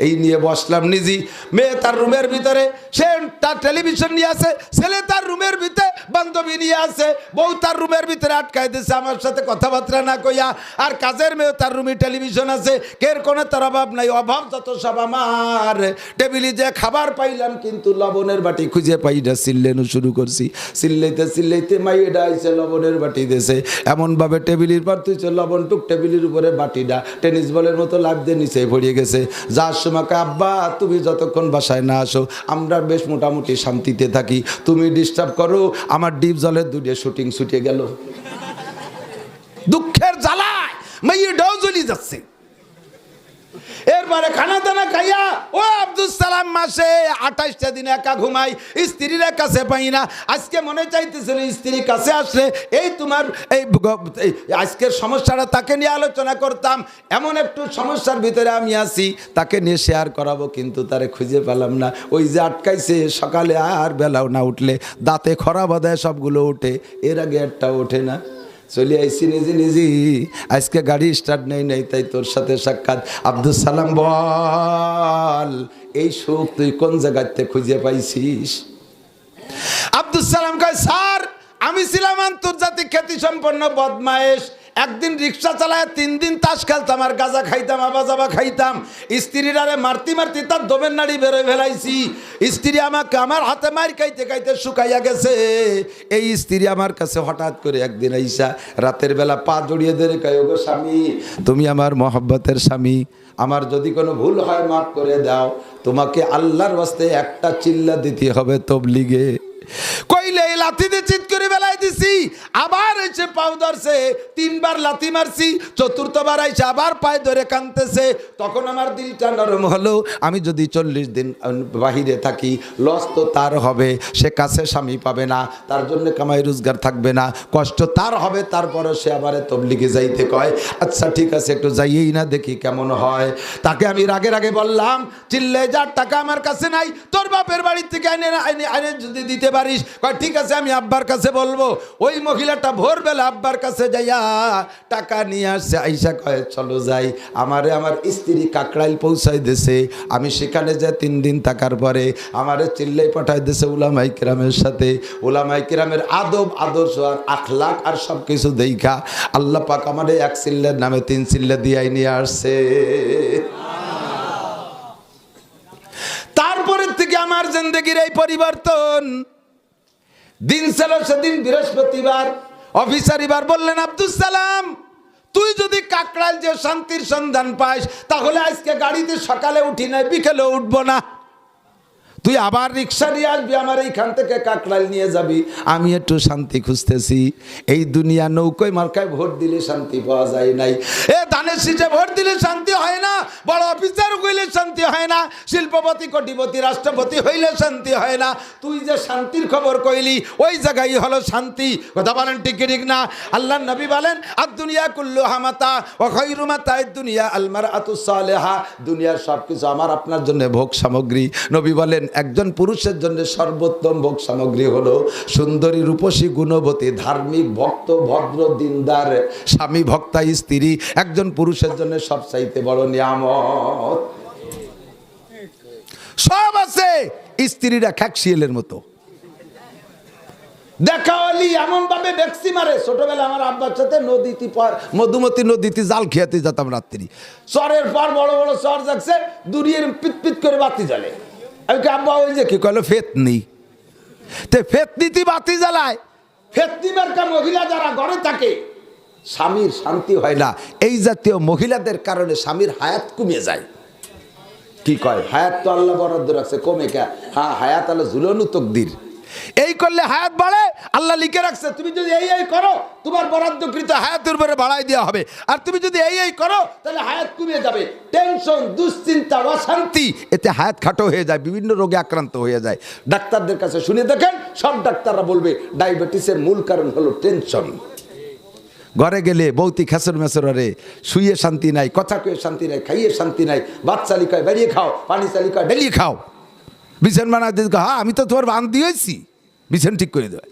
এই নিয়ে বসলাম নিজে। মেয়ে তার রুমের ভিতরে, সে তার টেলিভিশন নিয়ে আছে, ছেলে তার রুমের ভিতরে বান্ধবী নিয়ে আছে, বউ তার রুমের ভিতরে আটকাই দিয়েছে আমার সাথে কথাবার্তা না কইয়া। আর কাজের মেয়ে তার রুমে টেলিভিশন আছে, কের কোনো তার অভাব নাই, অভাব যত সব আমার। টেবিলে যে খাবার পাইলাম কিন্তু লবণের বাটি খুঁজে পাই না, চিল্লেনও শুরু করছি। চিল্লাইতে মাইয়েটা আইসে লবণের বাটি দিয়েছে, এমনভাবে টেবিলের পর তুই লবণ টুক টেবিলের উপরে বাটিটা টেনিস বলের মতো লাফ দিয়ে নিচে পড়ে গেছে। যার সময় আব্বা তুমি যতক্ষণ বাসায় না আসো আমরা বেশ মোটামুটি শান্তিতে থাকি, তুমি ডিস্টার্ব করো, আমার ডিপ জলের দুটিয়ে শুটিং ছুটে গেল, দুঃখের জ্বালায় মেয়েটাও জ্বলি যাচ্ছে। এরপরে খানা দানা খাইয়া ও আব্দুল সালাম মাসে 28টা দিন একা ঘুমাই, স্ত্রীর কাছে পাই না। আজকে মনে চাইতেছিল স্ত্রীর কাছে আসলে এই তোমার এই আজকের সমস্যাটা তাকে নিয়ে আলোচনা করতাম। এমন একটু সমস্যার ভিতরে আমি আছি, তাকে নিয়ে শেয়ার করাবো, কিন্তু তারে খুঁজে পেলাম না। ওই যে আটকাইছে, সকালে আর বেলাও না উঠলে দাঁতে খরা বাঁধায় সবগুলো ওঠে, এর আগে একটা ওঠে না। চলে আইসি নিজে নিজেই, আজকে গাড়ি স্টার্ট নেই, তাই তোর সাথে সাক্ষাৎ। আব্দুল সালাম বল, এই সুখ তুই কোন জায়গাতে খুঁজে পাইছিস? আব্দুল সালাম কয়, স্যার আমি ছিলাম আন্তর্জাতিক খ্যাতি সম্পন্ন বদমায়েশ। একদিন রিক্সা চালায় 3 দিন তাস খেলতাম আর গাঁজা খাইতাম, আবাজাবা খাইতাম। স্ত্রীর আরে মারতি মারতি তার দমের নাড়ি বেরোয় ফেলাইছি। স্ত্রী আমাকে আমার হাতে মার খাইতে খাইতে শুকাইয়া গেছে। এই স্ত্রী আমার কাছে হঠাৎ করে একদিন আইসা রাতের বেলা পা জড়িয়ে ধরে কয়, ওগো স্বামী, তুমি আমার মহব্বতের স্বামী, আমার যদি কোনো ভুল হয় মাফ করে দাও। তোমাকে আল্লাহর ওয়াস্তে একটা চিল্লা দিতে হবে তবলিগে। কইলে লাথি দিয়ে চিৎ করে বেলায় দিছি। আবার এসে পাও ধরছে, 3 বার লাথি মারছি, 4র্থবার আইসে আবার পায়ে ধরে কাঁদতেছে। তখন আমার দিলটা নরম হলো, আমি যদি 40 দিন বাহিরে থাকি লস তো তার হবে, সে কাছে স্বামী পাবে না, তার জন্য কামাই রোজগার থাকবে না, কষ্ট তার হবে। তারপরে সে আবার তবলিগে যাইতে কয়, আচ্ছা ঠিক আছে একটু যাইয়েই না দেখি কেমন হয়। তাকে আমি রাগে বললাম, চিল্লে যার টাকা আমার কাছে নাই, তোর বাপের বাড়ির থেকে আইনে যদি দিতে পারিস। কয় ঠিক আছে আমি আব্বার কাছে বলবো। ওই মহিলাটা ভোরবেলা আব্বার কাছে যাইয়া টাকা নিয়ে আসছে। আইসা কয় চলো যাই। আমারে আমার স্ত্রী কাকড়াইল পৌঁছাই দিছে। আমি সেখানে যাই 3 দিন থাকার পরে আমারে চিল্লাই পাঠাই দিছে উলামায়ে কিরামের সাথে। উলামায়ে কিরামের আদব আদর্শ আর আখলাক আর সব কিছু দেখা আল্লাহ পাক আমারে 1 চিল্লার নামে 3 চিল্লা দিয়াই নিয়ে আসছে। তারপরের থেকে আমার জিন্দেগির এই পরিবর্তন। দিন ছিল সেদিন বৃহস্পতিবার। অফিসার এবার বললেন, আব্দুল সালাম তুই যদি কাকড়াইল যে শান্তির সন্ধান পাস, তাহলে আজকে গাড়িতে সকালে উঠি নাই, বিকেলে উঠবো না। তুই আবার রিক্সা নিয়ে আসবি, আমার এইখান থেকে কাকড়াইল নিয়ে যাবি। আমি একটু শান্তি খুঁজতেছি। এই দুনিয়া নৌকোয় মার্কায় ভোট দিলে শান্তি পাওয়া যায় নাই। এ ধানের শীষে ভোট দিলে শান্তি হয় না, বড় অফিসার হইলে শান্তি হয় না, শিল্পপতি কোটিপতি রাষ্ট্রপতি হইলে শান্তি হয় না। তুই যে শান্তির খবর কইলি, ওই জায়গায় হলো শান্তি। কথা বলেন ঠিক না? আল্লাহর নবী বলেন, আর দুনিয়া কুল্লুহা মাতা ওয়া খায়রু মাতা'আদ দুনিয়া আল মারআতুস সালিহা। দুনিয়ার সবকিছু আমার আপনার জন্য ভোগ সামগ্রী। নবী বলেন, একজন পুরুষের জন্য সর্বোত্তম ভোগ সামগ্রী হলো সুন্দরী, রূপসী, গুণবতী, ধার্মিক, ভক্ত, ভদ্র, দিনদার স্বামী, ভক্তা স্ত্রী একজন পুরুষের জন্য সবচাইতে বড় নিয়ামত। সব আছে, স্ত্রীরা খ্যাকশিয়ালের মতো। দেখাওয়ালি এমন ভাবে ভ্যাকসি মারে। ছোটবেলা আমার আব্বার সাথে নদীতে মধুমতি নদীতে জাল খেয়াতে যেতাম রাত্রি। চরের পর বড় বড় চর যাচ্ছে, দূরিয়ে পিট পিট করে বাতি জ্বালে। আমি আব্বা ওই যে কি কইলো ফেতনি, তে ফেতনিতে বাতি জ্বালায়। ফেতনি মার্কা মহিলা যারা ঘরে থাকে, স্বামীর শান্তি হয় না। এই জাতীয় মহিলাদের কারণে স্বামীর হায়াত কমে যায়। কি কয়, হায়াত তো আল্লাহ বরাদ্দ রাখছে, কমে কে? হ্যাঁ, হায়াত আল্লাহ ঝুলনু তকদির। এই করলে হায়াত বাড়ে, আল্লাহ লিখে রাখছে। তুমি যদি এই করো, তোমার বরাদ্দকৃত হায়াতের উপরে বাড়াই দেওয়া হবে। আর তুমি যদি এই করো, তাহলে হায়াত কমে যাবে। টেনশন, দুশ্চিন্তা, অশান্তি, এতে হায়াত খাটো হয়ে যায়, বিভিন্ন রোগে আক্রান্ত হয়ে যায়। ডাক্তারদের কাছে শুনে দেখেন, সব ডাক্তাররা বলবে ডায়াবেটিসের মূল কারণ হলো টেনশন। ঘরে গেলে বৌতি খেসর মেসরে, শুয়ে শান্তি নাই, কথা কয়ে শান্তি নাই, খাইয়ে শান্তি নাই। বাচ্চা লিখায় বেরিয়ে খাও, পানি চালিকায় ডেলিয়ে খাও। বিছান বানাতে, হ্যাঁ আমি তো তোমার বান দিয়েছি, বিছান ঠিক করে দেয়।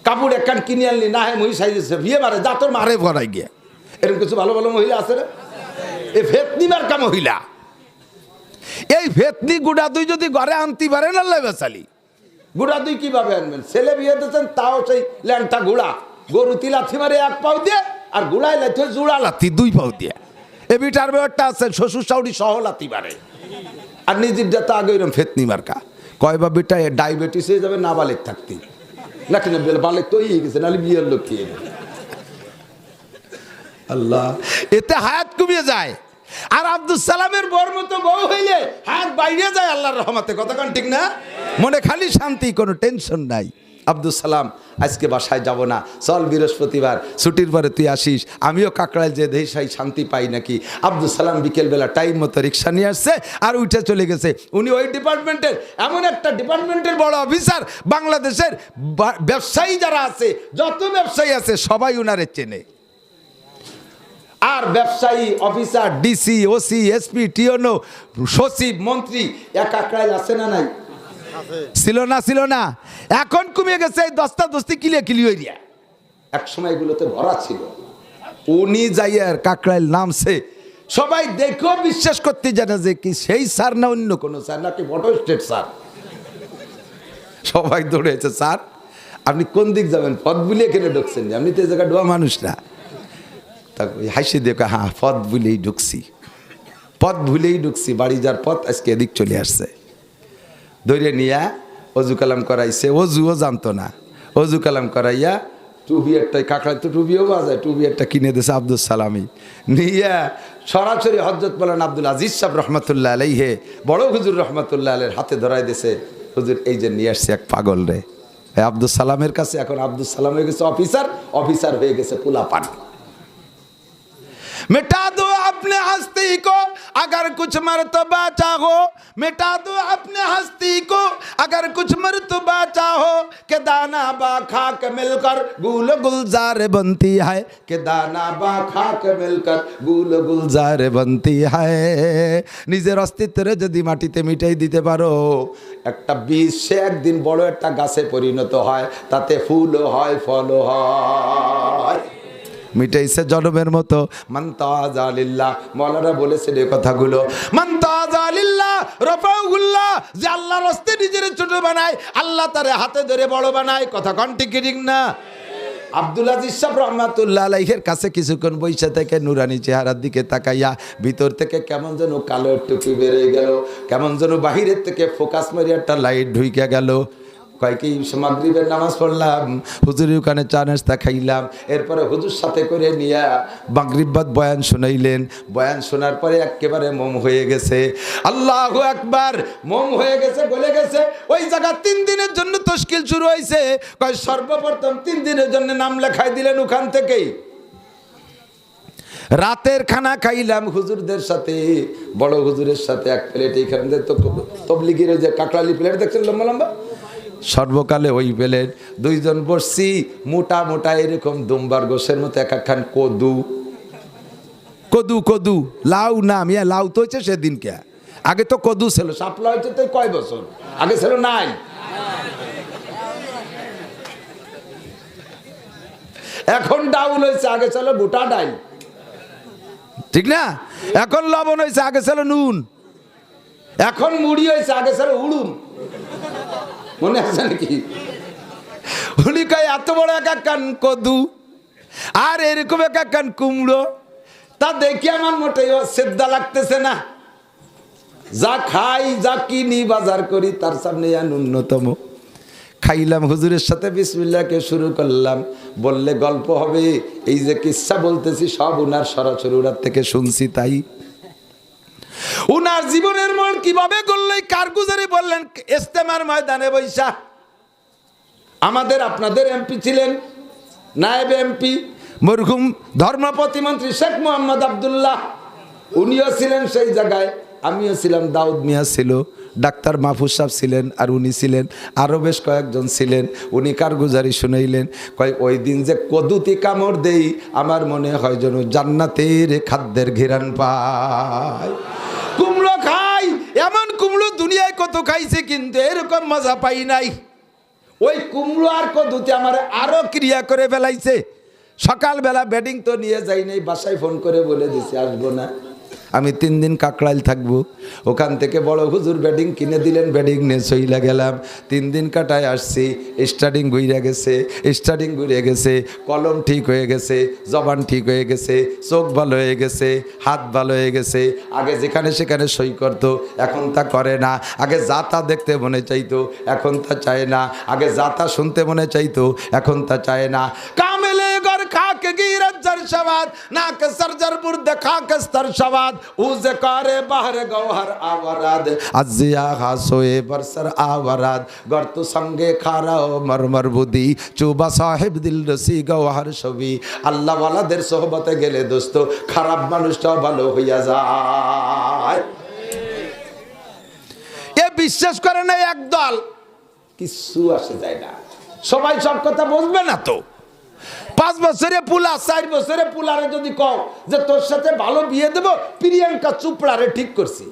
কাপড় এক কান কিনে আনলি, না হ্যাঁ মহি সাইজেছে, বিয়ে মারে, যা তোর মারে ভরাই গিয়ে। এরকম কিছু ভালো ভালো মহিলা আছে রে। এই ফেতনি মার্কা মহিলা, এই ফেতনি গুড়া দুই যদি ঘরে আনতে পারেন আল্লাহ বেচালি। গুড়া দুই কিভাবে আনবেন? ছেলে বিয়ে দিচ্ছেন, তাও সেই ল্যাংটা গুড়া। গরু লাথি মারে 1 পাও দিয়ে, আর গুড়ায় লাথি জোড়া লাথি 2 পাও দিয়ে। এ বিটার ব্যাপারটা আছে, শ্বশুর শাশুড়ি সহ লাথি মারে। আর নিজের তো আগে এরকম ফেতনি মার্কা। কয় বা বেটা ডায়াবেটিস হয়ে যাবে নাবালেক থাকতে, নাকি না বালেক তো হয়ে গেছে, নাহলে বিয়ের লোক কি। আল্লাহ, এতে হায়াত কমিয়ে যায়। আর আব্দুল সালামের বর মতো বউ হইলে হায়াত বাইরে যায় আল্লাহর রহমতে। কতক্ষণ ঠিক না? মনে খালি শান্তি, কোনো টেনশন নাই। আব্দুল সালাম আজকে বাসায় যাব না, চল বৃহস্পতিবার ছুটির পরে তুই আসিস, আমিও কাকড়ায় যে দেশাই শান্তি পাই নাকি। আব্দুল সালাম বিকেলবেলা টাইম মতো রিক্সা নিয়ে আসছে আর উঠে চলে গেছে। উনি ওই ডিপার্টমেন্টের এমন একটা ডিপার্টমেন্টের বড় অফিসার, বাংলাদেশের ব্যবসায়ী যারা আছে, যত ব্যবসায়ী আছে সবাই উনারে চেনে। আর ব্যবসায়ী অফিসার, ডিসি, ওসি, এসপি, টিওনো, সচিব, মন্ত্রী এক কাকড়ায় আছে না নাই? ছিল না, এখন কমে গেছে। এই দস্তা দস্তি কিলি এরিয়া এক সময় এগুলোতে ভরা ছিল। উনি যাইয়ার কাকড়াইল নামছে, সবাই দেখেও বিশ্বাস করতে জানে যে কি সেই স্যার না অন্য কোনো স্যার, নাকি ফটো স্টেট স্যার। সবাই দৌড়েছে, স্যার আপনি কোন দিক যাবেন? পথ বুলিয়ে এখানে ঢুকছেন, আপনি তো এই জায়গায় ডোয়া মানুষ না। তা হাসি দেখো, হ্যাঁ পথ ভুলেই ঢুকছি, বাড়ি যার পথ আজকে এদিক চলে আসছে। ধরে নিয়া অজু কালাম করাইছে, অজুও জানতো না, অজু কালাম করাইয়া টুবিয়ারটাই, কাকড়ায় তো টুবিও পাওয়া যায়, টুবিয়ারটা কিনে দিয়েছে আব্দুল সালামই। নিয়া সরাসরি হযরত মাওলানা আব্দুল আজিজ সাহেব রহমতুল্লাহ আলাইহে, বড় হুজুর রহমতুল্লাহ আলাইহির হাতে ধরাই দিয়েছে। হুজুর এই যে নিয়ে আসছে এক পাগল রে আব্দুল সালামের কাছে। এখন আব্দুল সালাম হয়ে গেছে অফিসার হয়ে গেছে পোলাপান। मिटा दो अपने हस्ती को अगर कुछ मर्तबा चाहो, मिटा दो अपने हस्ती को अगर कुछ मर्तबा चाहो, के दाना बा खाक मिलकर गुल गुलजार बनती है, के दाना बा खाक मिलकर गुल गुलजार बनती है। নিজের অস্তিত্বের যদি মাটিতে মিটাই দিতে পারো, একটা বীজ সে একদিন বড় একটা গাছে পরিণত হয়, তাতে ফুলও হয়, ফলও হয়। মিটাইছে জনমের মতো। মান তাওয়াজা লিল্লাহ, মওলানা বলেছেন এই কথাগুলো। মান তাওয়াজা লিল্লাহ রাফাউল্লাহ, যে আল্লাহর রাস্তায় নিজের ছোট বানায়, আল্লাহ তার হাতে ধরে বড় বানায়। কথা কোন ঠিক না? আব্দুল আজিজ সাহেব রহমাতুল্লাহ আলাইহির কাছে কিছুক্ষণ বইসা থেকে নুরানি চেহারার দিকে তাকাইয়া ভিতর থেকে কেমন যেন কালো টুপি বেরিয়ে গেল, কেমন যেন বাহিরের থেকে ফোকাস মারিয়া একটা লাইট ঢুইকে গেল। কয়েকি মাগরিবের নামাজ পড়লাম, হুজুরের ওখানে চা নাস্তা খাইলাম, এরপরে হুজুর সাথে করে নিয়ে মাগরিবাদ বয়ান শুনাইলেন। বয়ান শোনার পরে একেবারে মোম হয়ে গেছে। আল্লাহু আকবার, মোম হয়ে গেছে, গলে গেছে। ওই জায়গা 3 দিনের জন্য তশকিল শুরু হয়েছে। কয় সর্বপ্রথম 3 দিনের জন্য নাম লেখাই দিলেন ওখান থেকেই। রাতের খানা খাইলাম হুজুরদের সাথে, বড় হুজুরের সাথে এক প্লেট। এইখানে তো তবলিগির যে কাকড়ালি প্লেট দেখছেন লম্বা লম্বা, সর্বকালে ওই প্লেট। 2 জন বসছি, মোটা মোটা এরকম দুম্বার গোশের মতো এক একখান কদু লাউ না, মিয়া লাউ তো হয়েছে সেদিন কে, আগে তো কদু ছিল। শাপলা হয়েছে তো কয় বছর আগে ছিল, নাই। এখন ডাউল হয়েছে, আগে ছিল গোটা ডাইল, ঠিক না? এখন লবণ হয়েছে, আগে ছিল নুন। এখন মুড়ি হয়েছে, আগে ছিল উড়ুন। মনে আছে নাকি? উনি কয় এত বড় এক কান কদু আর এরকম এক কান কুমড়ো, তা দেখি আমার মোটেই সেদ্ধা লাগতেছে না। যা খাই, যা কিনি, বাজার করি, তার সামনে ন্যূনতম খাইলাম। হুজুরের সাথে বিসমিল্লাহকে শুরু করলাম। বললে গল্প হবে, এই যে কিচ্ছা বলতেছি সব উনার সরাসরি উনার থেকে শুনছি। তাই উনার জীবনের মোড় কিভাবে করলে কারগুজারি বললেন। ইস্তেমার ময়দানে বৈশা আমাদের আপনাদের এমপি ছিলেন, নায়েব এমপি মরহুম ধর্ম প্রতিমন্ত্রী শেখ মোহাম্মদ আব্দুল্লাহ, উনিও ছিলেন সেই জায়গায়। আমিও ছিলাম, দাউদ মিয়া ছিল, ডাক্তার মাহফুজ সাহেব ছিলেন, আর উনি ছিলেন, আরও বেশ কয়েকজন ছিলেন। উনি কারগুজারি শুনাইলেন। কয় ওই দিন যে কদুতি কামড় দেই, আমার মনে হয় যেন জান্নাতের খাদ্যের ঘিরান পায়। কুমড়ো খাই, এমন কুমড়ো দুনিয়ায় কত খাইছে, কিন্তু এরকম মজা পাই নাই। ওই কুমড়ো আর কদুতে আমার আরো ক্রিয়া করে ফেলাইছে। সকালবেলা ব্যাটিং তো নিয়ে যাই নাই, বাসায় ফোন করে বলে দিছি আসবো না, আমি 3 দিন কাকড়াইল থাকবো। ওখান থেকে বড় হুজুর ব্যাটিং কিনে দিলেন, ব্যাটিং নিয়ে চইলা গেলাম। 3 দিন কাটায় আসছি। স্টার্টিং ঘুরে গেছে, কলম ঠিক হয়ে গেছে, জবান ঠিক হয়ে গেছে, চোখ ভালো হয়ে গেছে, হাত ভালো হয়ে গেছে। আগে যেখানে সেখানে সই করতো, এখন তা করে না। আগে যা তা দেখতে মনে চাইতো, এখন তা চায় না। আগে যা তা শুনতে মনে চাইতো, এখন তা চায় না। কামেলে গর খাকে গিরাজ্জার शवाद ना के सरजर बुर्द खाकस्तर शवाद उसे कारे बाहर गौहर आवराद अजिया हासोए बरसर आवराद गर्त संगे खाराओ मरमर बुदी चुबा साहिब दिल रसी गौहर छवि আল্লাহ ওয়ালাদের সোহবতে গেলে দোস্ত খারাপ মানুষটা ভালো হইয়া যায়। এ বিশ্বাস করে না একদল, কিছু আসে যায় না, সবাই সব কথা বুঝবে না তো। 5 বছরে পুলা 4 বছরে পুলারে যদি কও যে তোর সাথে ভালো বিয়ে দেব, প্রিয়াঙ্কা চোপড়ারে ঠিক করছি,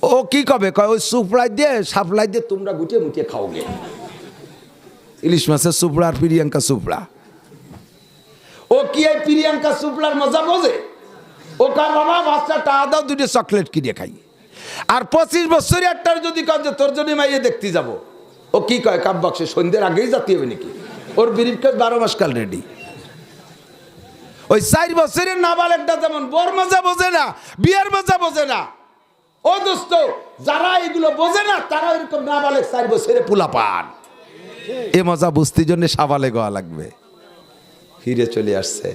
ও কি কবে, কয় ওই সুপড়াই দিয়ে সাপলাই দিয়ে তোমরা গুটিয়ে মুটিয়ে খাওগে। ইলিশ মাছের সুপড়া আর প্রিয়াঙ্কা চোপড়া, ও কি এই প্রিয়াঙ্কা চোপড়ার মজা বোঝে? ও কার বাবা বাচ্চা টাকা দাও, 2টা চকলেট কিনে খাই। আর 25 বছরে একটার যদি কয় যে তোর জন্য মাইয়ে দেখতে যাব, ও কি কয় কাপ বাক্সে সন্ধ্যের আগেই যেতে হবে নাকি? ওর ব্রিফকেস 12 মাস কাল রেডি। ওই 4 বছরের নাবালেকটা যেমন বর মজা বোঝে না, বিয়ের মজা বোঝে না, ও দোস্ত যারা এগুলো বোঝে না তারা এরকম নাবালেক 4 বছরে পোলা পান। এ মজা বুঝতে জন্য সাবালে গোয়া লাগবে। ফিরে চলে আসছে,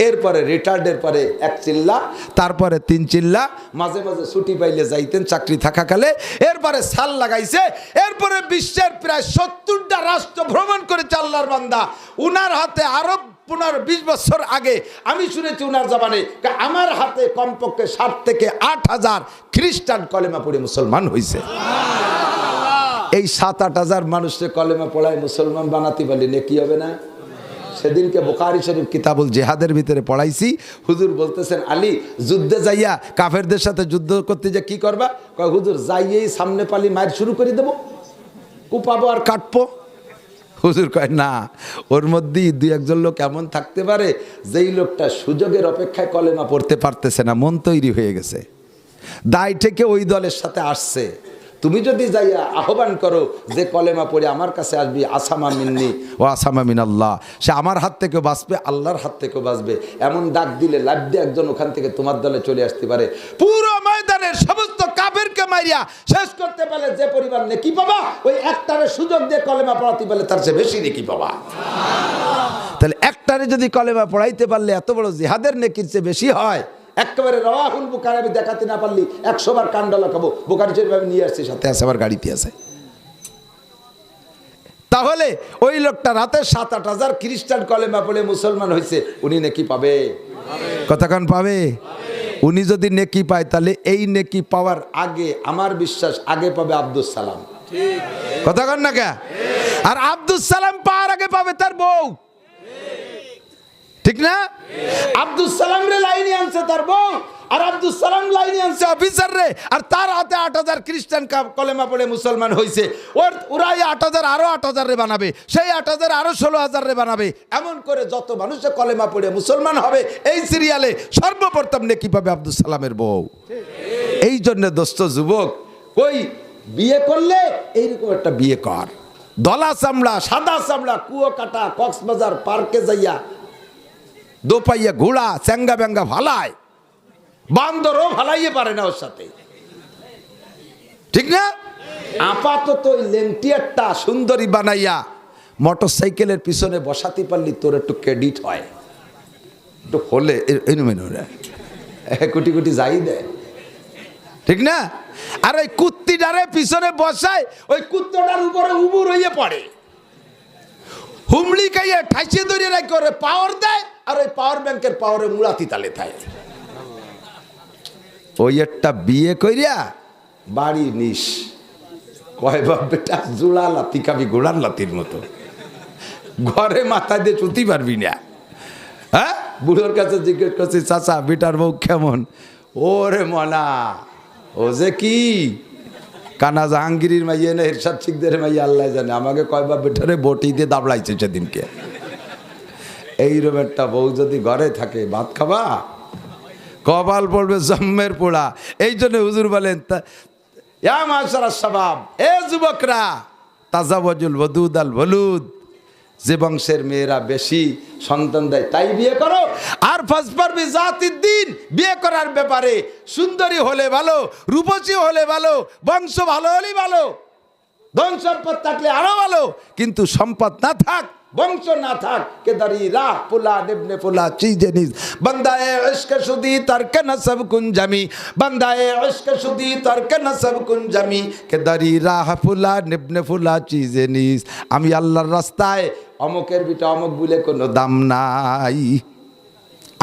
এরপরে রিটায়ার্ডের পরে 1 চিল্লা, তারপরে 3 চিল্লা, মাঝে মাঝে ছুটি পাইলে যাইতেন চাকরি থাকাকালে, এরপরে সাল লাগাইছে, এরপরে বিশ্বের প্রায় 70টা রাষ্ট্র ভ্রমণ করেছে আল্লাহর বান্দা। উনার হাতে আরব 15-20 বছর আগে আমি শুনেছি উনার জবানে, আমার হাতে কমপক্ষে 7 থেকে 8,000 খ্রিস্টান কলেমা পড়ে মুসলমান হয়েছে। এই 7-8 হাজার মানুষকে কলেমা পড়ায় মুসলমান বানাতে পারলে নেকি হবে না? সেদিনকে বুখারী শরীফ কিতাবুল জিহাদের ভিতরে পড়াইছি, হুজুর বলতেছেন আলী যুদ্ধে যাইয়া কাফেরদের সাথে যুদ্ধ করতে যে কি করবা? কয় হুজুর যাইয়েই সামনে পালি মায়ের শুরু করে দেবো, কুপাবো আর কাটবো। হুজুর কয় না, ওর মধ্যেই 2-1 লোক এমন থাকতে পারে যেই লোকটা সুযোগের অপেক্ষায় কলেমা পড়তে পারতেছে না, মন তৈরি হয়ে গেছে, দায় থেকে ওই দলের সাথে আসছে। তুমি যদি যাইয়া আহ্বান করো যে কলেমা পড়ে আমার কাছে আসবি, আসামা মিন্নি ও আসামা মিনাল্লাহ, সে আমার হাত থেকেও বাঁচবে, আল্লাহর হাত থেকেও বাঁচবে, এমন ডাক দিলে লাভ দিয়ে একজন ওখান থেকে তোমার দলে চলে আসতে পারে। পুরো ময়দানের সমস্ত কাফেরকে মারিয়া শেষ করতে পারলে যে পরিমাণ নেকি পাবা, ওই একটারে সুযোগ দিয়ে কলেমা পড়াতে পারলে তার চেয়ে বেশি নেকি পাবা। তাহলে একটারে যদি কলেমা পড়াইতে পারলে এত বড় জিহাদের নেকির চেয়ে বেশি হয়। একেবারে রাওয়াহুল বুখারী আমি দেখাতে না পারলি 100 বার কান্ডা লাগাবো। বুখারী শরীফ আমি নিয়ে আসছি, সাথে আছে, আমার গাড়িতে আছে। তাহলে ওই লোকটা রাতে 7-8 হাজার খ্রিস্টান কলেমা পড়ে মুসলমান হয়েছে, উনি নেকি পাবে? কতক্ষণ পাবে? উনি যদি নেকি পায় তাহলে এই নেকি পাওয়ার আগে আমার বিশ্বাস আগে পাবে আব্দুস সালাম। কতক্ষণ না কে? আর আব্দুস সালাম পাওয়ার আগে পাবে তার বউ, ঠিক না? আব্দুল সালাম রে লাইনে আনছে তার বউ, আর আব্দুল সালাম লাইনে আনছে অফিসার রে, আর তার হাতে 8,000 খ্রিস্টান কলেমা পড়ে মুসলমান হয়েছে। ওরা 8,000 আরো 8,000 রে বানাবে, সেই 8,000 আরো 16,000 রে বানাবে, এমন করে যত মানুষে কলেমা পড়ে মুসলমান হবে এই সিরিয়ালে সর্বপ্রথম নেকি পাবে আব্দুল সালামের বউ। এই জন্য দোস্ত যুবক, কই বিয়ে করলে এইরকম একটা বিয়ে কর, দলা চামড়া সাদা চামড়া কুয়ো কাটা কক্সবাজার পার্কে যাইয়া দোপাইয়া ঘোড়া চ্যাঙ্গা ব্যাঙ্গা ভালায়, বান্দরও ভালাইয়ে পারে না ওর সাথে, ঠিক না? আপাতত ওই লেংটিয়ারটা সুন্দরী বানাইয়া মোটর সাইকেলের পিছনে বসাতে পারলি তোর একটু ক্রেডিট হয়, একটু হলে কোটি কোটি যাই দেয়, ঠিক না? আর ওই কুত্তিটারে পিছনে বসায়, ওই কুত্তটার উপরে উবুর হইয়ে পড়ে, হুমড়ি খাইয়ে ঠাইসে ধরে রাখি করে পাওয়ার দেয়, আর ওই পাওয়ার ব্যাংকের পাওয়ারে মুড়াতি তালে থাকে। ওই একটা বিয়ে কইরা বাড়ি নিস, কয় বাপ বেটা জোড়া লাতি খাবি ঘোড়ার লাতির মতো, ঘরে মাথা দিয়ে চুতি পারবি না। হ্যাঁ, বুড়োর কাছে জিজ্ঞেস করছি চাচা বেটার বউ কেমন? ওরে মনা, ও যে কি কানা জাহাঙ্গীরের মাইয়ে না এরশাদ শিকদের মাইয়া আল্লাহ জানে, আমাকে কয় বাপ বেটারে বটি দিয়ে দাবলাইছে সেদিনকে। এইরকম একটা বউ যদি ঘরে থাকে ভাত খাবা, কপাল পড়বে জম্মের পোড়া। এই জন্য হুজুর বলেন এ যুবকরা তাজাওয়াজুল ওয়াদুদ আল ওয়ালুদ, যে বংশের মেয়েরা বেশি সন্তান দেয় তাই বিয়ে করো। আর ফাজফার বিজাতিদ্দিন, বিয়ে করার ব্যাপারে সুন্দরী হলে ভালো, রূপসী হলে ভালো, বংশ ভালো হলেই ভালো। ধন সম্পদ থাকলে আরো ভালো, কিন্তু সম্পদ না থাক, বংশ না থাক, কেদারি রাহ পুলা নিবনে পুলা চিজে নিজ বন্দায়ে ইশক শুদি তরকে নসব কুঞ্জমি বন্দায়ে ইশক শুদি তরকে নসব কুঞ্জমি কেদারি রাহ পুলা নিবনে পুলা চিজে নিজ। আমি আল্লাহর রাস্তায় অমুকের বিটা অমুক বলে কোনো দাম নাই।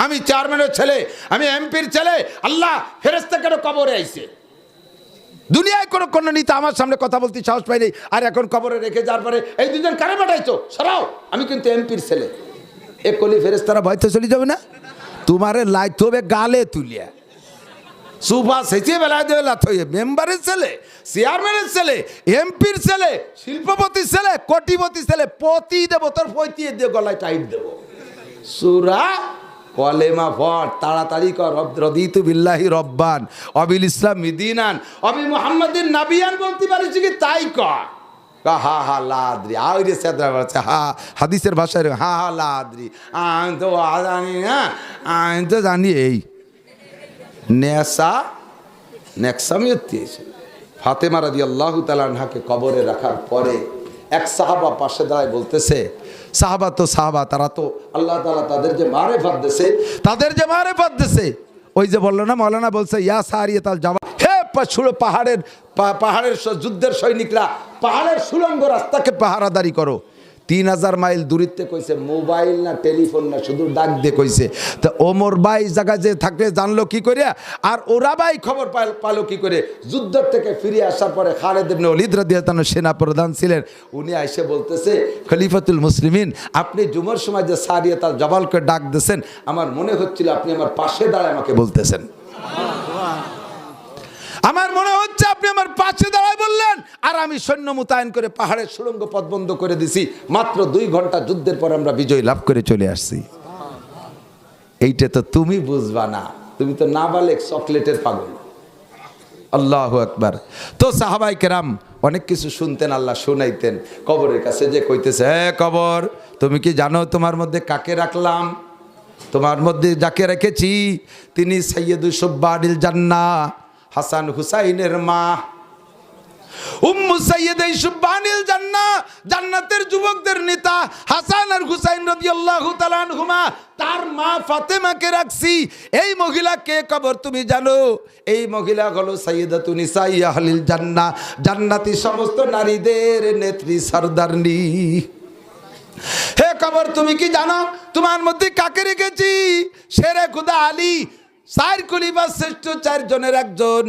আমি চেয়ারম্যানের ছেলে, আমি এমপির ছেলে, আল্লাহ ফেরেশতা কেন কবরে আইছে? দুনিয়ায় কোনো নেতা আমার সামনে কথা বলতে সাহস পাইনি, আর এখন কবরে রেখে যাওয়ার পরে এই দুজন কারে পাঠাইছো, সরাও, আমি কিন্তু এমপির ছেলে। এ কলি ফেরেশতারা ভয়তে চলে যাবে না? তোমারে লাইতে হবে গালে তুলিয়া, সুফা সেচে বেলায় দেবে লাথ হয়ে। মেম্বারের ছেলে, চেয়ারম্যানের ছেলে, এমপির ছেলে, শিল্পপতির ছেলে, কোটিপতির ছেলে, পতি দেবো, তোর পৈতিয়ে দিয়ে গলায় টাইট দেবো। সূরা কলেমা পড়, তাড়াতাড়ি কর। রদিতু বিল্লাহি রব্বান অবিল ইসলাম মিদিনান অবি মুহাম্মাদিন নাবিয়ান বলতে পারিস কি? তাই কর। হা হা লাদ্রি আইরে সেদরা বলছে, হা হাদিসের ভাষায় হা হা লাদ্রি, আমি তো জানি না, আমি তো জানি এই নেক্সামিয়ত। ফাতেমা রাদিয়াল্লাহু তাআলা আনহাকে কবরে রাখার পরে এক সাহাবা পাশে দাঁড়ায় বলতেছে, সাহাবা তো সাহাবা, তারা তো আল্লাহ তাআলা তাদের যে মারেফত দিয়েছে, ওই যে বললো না মৌলানা বলছে ইয়া সারিয়াতাল জাবা, হে পাহাড়ের যুদ্ধের সৈনিকরা, পাহাড়ের সুড়ঙ্গ রাস্তাকে পাহারাদারি করো। 3000 মাইল দূরত্বে কইছে, মোবাইল না টেলিফোন না, শুধু ডাক দিয়ে কইছে। তো ওমর ভাই জায়গা যে থাকলে জানলো কি করে, আর ওরা ভাই খবর পালো কি করে? যুদ্ধ থেকে ফিরে আসার পরে খালিদ ইবনে ওলীদ রাদিয়াল্লাহু তাআলা সেনা প্রধান ছিলেন, উনি আইসে বলতেছে, খলিফাতুল মুসলিমিন, আপনি জুমার সময় যে সারিয়াতাল জাবালকে ডাক দিয়েছেন, আমার মনে হচ্ছিল আপনি আমার পাশে দাঁড়ায় আমাকে বলতেছেন। আমার মনে হচ্ছে আপনি আমার পাশে দাঁড়ায় বললেন, আর আমি সৈন্য মোতায়েন করে পাহাড়ের সুড়ঙ্গ পথ বন্ধ করে দিছি। মাত্র 2 ঘন্টা যুদ্ধের পর আমরা বিজয় লাভ করে চলে আসছি। এইটা তো তুমি বুঝবা না, তুমি তো নাবালেগ চকলেটের পাগল। আল্লাহু আকবার। তো সাহাবায়ে কেরাম অনেক কিছু শুনতেন, আল্লাহ শুনাইতেন। কবরের কাছে যে কইতেছে, হে কবর, তুমি কি জানো তোমার মধ্যে কাকে রাখলাম? তোমার মধ্যে যাকে রেখেছি তিনি সাইয়্যিদু শুব্বানিল জান্নাহ, হাসান হুসাইনের মা, উম্মু সাইয়্যিদা শুব্বানিল জান্নাহ, জান্নাতের যুবকদের নেতা হাসান আর হুসাইন রাদিয়াল্লাহু তাআলা আনহুমা, তার মা ফাতেমাকে রাখছি। এই মহিলা কে কবর তুমি জানো? এই মহিলা হলো সাইয়্যিদাতু নিসাই আহলিল জান্নাহ, জান্নাতি সমস্ত নারীদের নেত্রী সরদারনি। হে কবর তুমি কি জানো তোমার মধ্যে কাকে রেখেছি? শেরে খুদা আলী, 4 খলিফার শ্রেষ্ঠ 4 জনের একজন,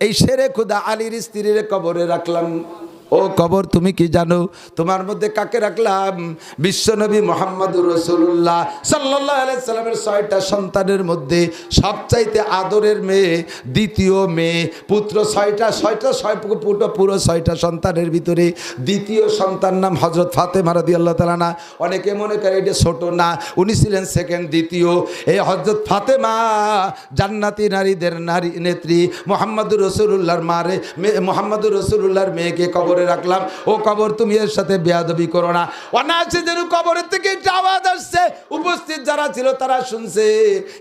এই শেরে খুদা আলীর স্ত্রীর কবরে রাখলাম। ও কবর তুমি কি জানো তোমার মধ্যে কাকে রাখলাম? বিশ্বনবী মুহাম্মদুর রাসূলুল্লাহ সাল্লাল্লাহু আলাইহি সাল্লামের 6টা সন্তানের মধ্যে সবচাইতে আদরের মেয়ে, দ্বিতীয় মেয়ে, পুত্র 6টা পুরো 6টা সন্তানের ভিতরে দ্বিতীয় সন্তান নাম হযরত ফাতেমা রাদিয়াল্লাহু তাআলা না। অনেকে মনে করে এটা ছোট না, উনি ছিলেন সেকেন্ড, দ্বিতীয়। এই হযরত ফাতেমা জান্নাতি নারীদের নারী নেত্রী, মুহাম্মদুর রাসূলুল্লাহর মারে, মুহাম্মদুর রাসূলুল্লাহর মেয়েকে কবরে রাখলাম। ও কবর তুমি এর সাথে বেয়াদবি করো না। অনায়াসে যেন কবরের থেকে একটা আওয়াজ আসছে, উপস্থিত যারা ছিল তারা শুনছে।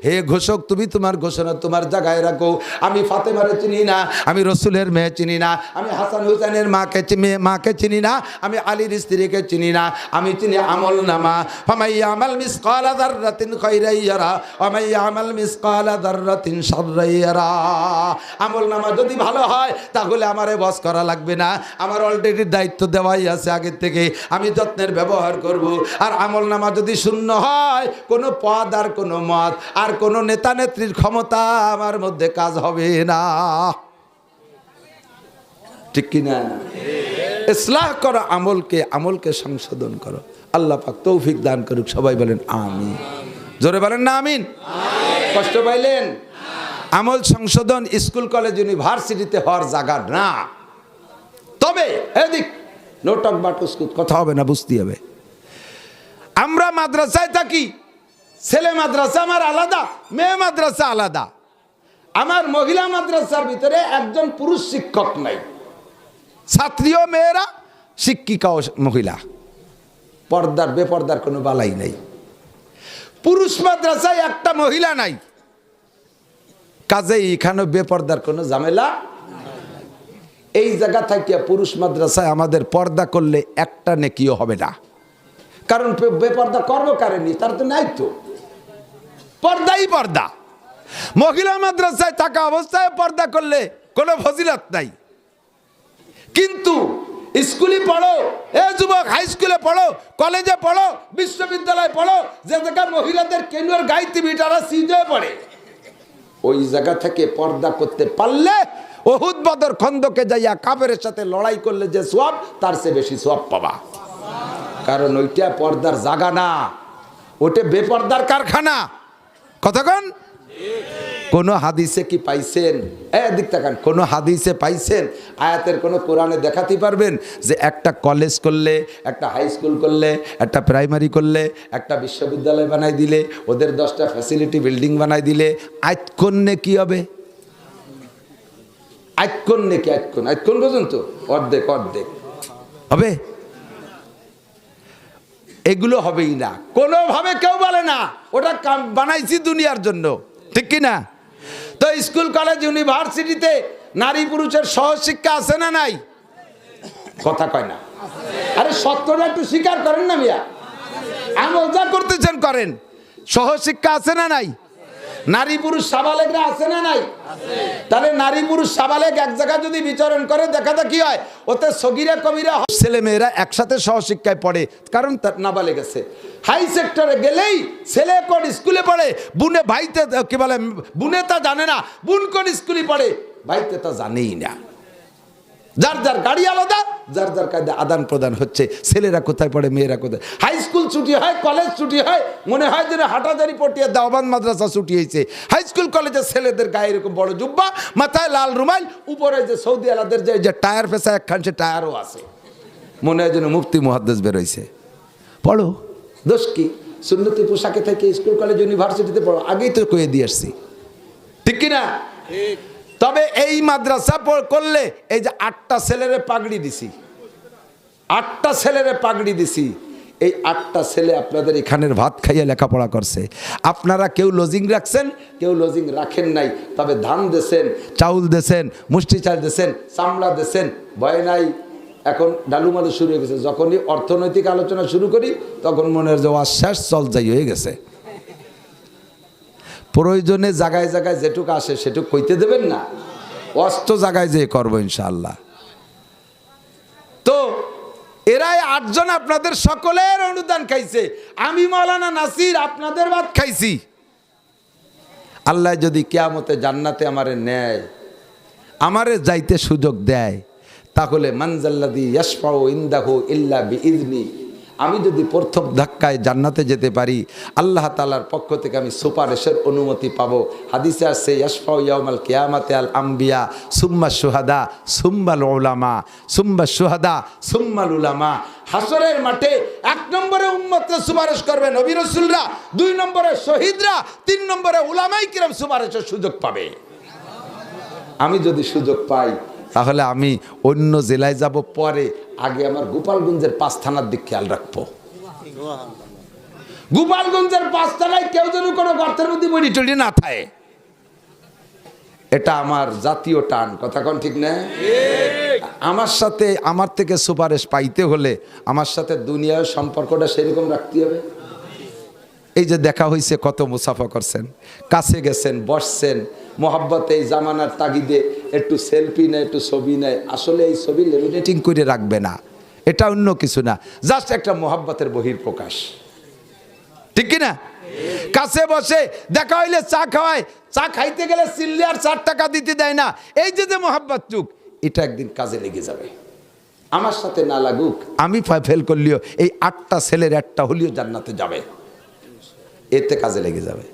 হে ঘোষক, তুমি তোমার ঘোষণা তোমার জায়গায় রাখো। আমি ফাতেমারে চিনি না, আমি রসুলের মেয়ে চিনি না, আমি হাসান হুসাইনের মাকে চিনি না, আমি আলীর স্ত্রীকে চিনি না, আমি চিনি আমল নামা। ফামাই আমাল মিসকালা যাররাতিন খায়রান ইয়ারা ওয়া মাই আমাল মিসকালা যাররাতিন শাররান ইয়ারা। আমল নামা যদি ভালো হয় তাহলে আমারে বস করা লাগবে না, আমার অলরেডি দায়িত্ব দেওয়াই আছে আগের থেকে, আমি যত্নের ব্যবহার করব। আর আমল নামা যদি শূন্য হয়, কোনো পদ আর কোনো মত আর কোনো নেতা নেত্রীর ক্ষমতা আমার মধ্যে কাজ হবে না। ঠিক কিনা? ইসলাহ করো আমলকে সংশোধন করো। আল্লাহ পাক তৌফিক দান করুক। সবাই বলেন আমিন। জোরে বলেন না আমিন। কষ্ট পাইলেন? আমল সংশোধন স্কুল কলেজ ইউনিভার্সিটিতে হওয়ার জায়গা না। তবে এদিক নোটক বাটুসকুত কথা হবে না, বুঝতে হবে। আমরা মাদ্রাসায় থাকি, ছেলে মাদ্রাসা আমার আলাদা, মেয়ে মাদ্রাসা আলাদা। আমার মহিলা মাদ্রাসার ভিতরে একজন পুরুষ শিক্ষক নাই, ছাত্রীও মেয়েরা, শিক্ষিকাও মহিলা, পর্দার বেপর্দার কোনো বালাই নাই। পুরুষ মাদ্রাসায় একটা মহিলা নাই, কাজেই এখানে বেপর্দার কোনো ঝামেলা। এই জায়গা থেকে পুরুষ মাদ্রাসায় আমাদের পর্দা করলে একটা নেকিও হবে না, কারণ বেপর্দা করবো কারেনি, তার তো নাই, তো পর্দাই পর্দা। মহিলা মাদ্রাসায় থাকা অবস্থায় পর্দা করলে কোনো ফজিলত নাই, কিন্তু স্কুলে পড়ো, এ যুবক, হাই স্কুলে পড়ো, কলেজে পড়ো, বিশ্ববিদ্যালয়ে পড়ো, যে জায়গায় মহিলাদের কেনুয়ার গাইতে বিটারা সিজে পড়ে, ওই জায়গা থেকে পর্দা করতে পারলে উহুদ বদর খন্দকে যাইয়া কাফেরের সাথে লড়াই করলে যে সওয়াব, তার চেয়ে বেশি সওয়াব পাবা। কারণ ওইটা পর্দার জায়গা না, ওটা বেপর্দার কারখানা। কতক্ষণ? কোন হাদিসে কি পাইছেন, এদিক তাকান, কোন হাদিসে পাইছেন, আয়াতের কোন কোরআনে দেখাতে পারবেন যে একটা কলেজ করলে, একটা হাই স্কুল করলে, একটা প্রাইমারি করলে, একটা বিশ্ববিদ্যালয় বানাই দিলে, ওদের 10টা ফ্যাসিলিটি বিল্ডিং বানাই দিলে আইতকন কি হবে? আইতকন নাকি আইতকন পর্যন্ত অর্ধেক হবে? এগুলো হবেই না, কোনোভাবে কেউ বলে না ওটা বানাইছি দুনিয়ার জন্য, ঠিক কি না? তো স্কুল কলেজ ইউনিভার্সিটিতে নারী পুরুষের সহশিক্ষা আছে না নাই? কথা কয় না। আরে সত্যটা একটু স্বীকার করেন না মিয়া, আমল যা করতেছেন করেন। সহশিক্ষা আছে না নাই? নারী পুরুষ সাবালেকরা আছে না নাই? তাহলে নারী পুরুষ সাবালেক এক জায়গায় যদি বিচরণ করে, দেখাতে কি হয়, ওতে সগীরা কবিরা ছেলে মেয়েরা একসাথে সহশিক্ষায় পড়ে, কারণ তার নাবালেক আছে। হাই সেক্টরে গেলেই ছেলে কোন স্কুলে পড়ে, বুনে ভাইতে কি বলে, বুনে তা জানে না, বুন কোন স্কুলে পড়ে, ভাইতে তা জানেই না। যার যার গাড়ি আলাদা, যার যার কায়দা আদান প্রদান হচ্ছে। ছেলেরা কোথায় পড়ে, মেয়েরা কোথায়। হাই স্কুল ছুটি হয়, কলেজ ছুটি হয়, মনে হয় যে হাটাজারি পটিয়া দাওবান মাদ্রাসা ছুটি হয়েছে। হাই স্কুল কলেজের ছেলেদের গায়ে এরকম বড় জুব্বা, মাথায় লাল রুমাল, উপরে যে সৌদি আলাদের যে টায়ার ফেসা একখান, সে টায়ারও আছে, মনে হয় যেন মুফতি মুহাদ্দিস বেরোইছে। পড়ো, দোষ কি? সুন্নতি পোশাকে থেকে স্কুল কলেজ ইউনিভার্সিটিতে পড়ো, আগেই তো কয়ে দিয়ে আসছি, ঠিক কিনা? তবে এই মাদ্রাসা করলে, এই যে 8টা ছেলেরে পাগড়ি দিছি, 8টা ছেলেরে পাগড়ি দিছি, এই 8টা ছেলে আপনাদের এখানের ভাত খাইয়ে লেখাপড়া করছে। আপনারা কেউ লজিং রাখছেন, কেউ লজিং রাখেন নাই, তবে ধান দেছেন, চাউল দেছেন, মুষ্টি চাল দেছেন, চামড়া দেছেন, ভয় নাই। এখন ডালুমালু শুরু হয়ে গেছে, যখনই অর্থনৈতিক আলোচনা শুরু করি তখন মনে হয় যে শেষ চল যাই হয়ে গেছে। প্রয়োজনে জায়গায় জায়গায় যেটুকু আসে সেটুকু কইতে দেবেন না, অস্ত জায়গায় যে করবো ইনশাআল্লাহ। তো এরাই 8 জন আপনাদের সকলের অনুদান খাইছে, আমি মাওলানা নাসির আপনাদের ভাত খাইছি। আল্লাহ যদি কিয়ামতে জান্নাতে আমারে নেয়, আমারে যাইতে সুযোগ দেয়, তাহলে মানজাল্লাযী ইয়াশফাউ ইনদাহু ইল্লা বিইذনি, আমি যদি প্রথম ধাক্কায় জান্নাতে যেতে পারি, আল্লাহ তাআলার পক্ষ থেকে আমি সুপারিশের অনুমতি পাবো। হাদিসে আছে ইয়াশফাউ ইয়াউমাল কিয়ামাতি আল আম্বিয়া সুম্মা শুহাদা সুম্মাল উলামা সুম্মা শুহাদা সুম্মাল উলামা। হাসরের মাঠে 1 নম্বরে উম্মতকে সুপারিশ করবে নবী রাসূলরা, 2 নম্বরে শহীদরা, 3 নম্বরে উলামায়ে কিরাম সুপারিশের সুযোগ পাবে। আমি যদি সুযোগ পাই তাহলে আমি অন্য জেলায় যাব পরে, আগে আমার গোপালগঞ্জের 5 থানার দিক খেয়াল রাখবো। গোপালগঞ্জের 5 থানায় কেউ যেন কোনো গর্তের মধ্যে বড়ি টড়ি না থাকে, এটা আমার জাতীয় টান। কথা কোন ঠিক না? আমার সাথে, আমার থেকে সুপারিশ পাইতে হলে আমার সাথে দুনিয়ার সম্পর্কটা সেরকম রাখতে হবে। এই যে দেখা হয়েছে, কত মুসাফা করছেন, কাছে গেছেন, বসছেন, মোহাব্বতে এই জামানার তাগিদে একটু সেলফি নেয়, একটু ছবি নেয়। আসলে এই ছবি লেমিনেটিং করে রাখবে না, এটা অন্য কিছু না, জাস্ট একটা মোহাব্বতের বহিঃপ্রকাশ, ঠিক কিনা? কাছে বসে দেখা হইলে চা খাওয়ায়, চা খাইতে গেলে চিল্লি আর 4 টাকা দিতে দেয় না। এই যে মোহাব্বত চুক, এটা একদিন কাজে লেগে যাবে। আমার সাথে না লাগুক, আমি ফেল করলেও এই 8টা ছেলের একটা হলেও জান্নাতে যাবে, এতে কাজে লেগে যাবে।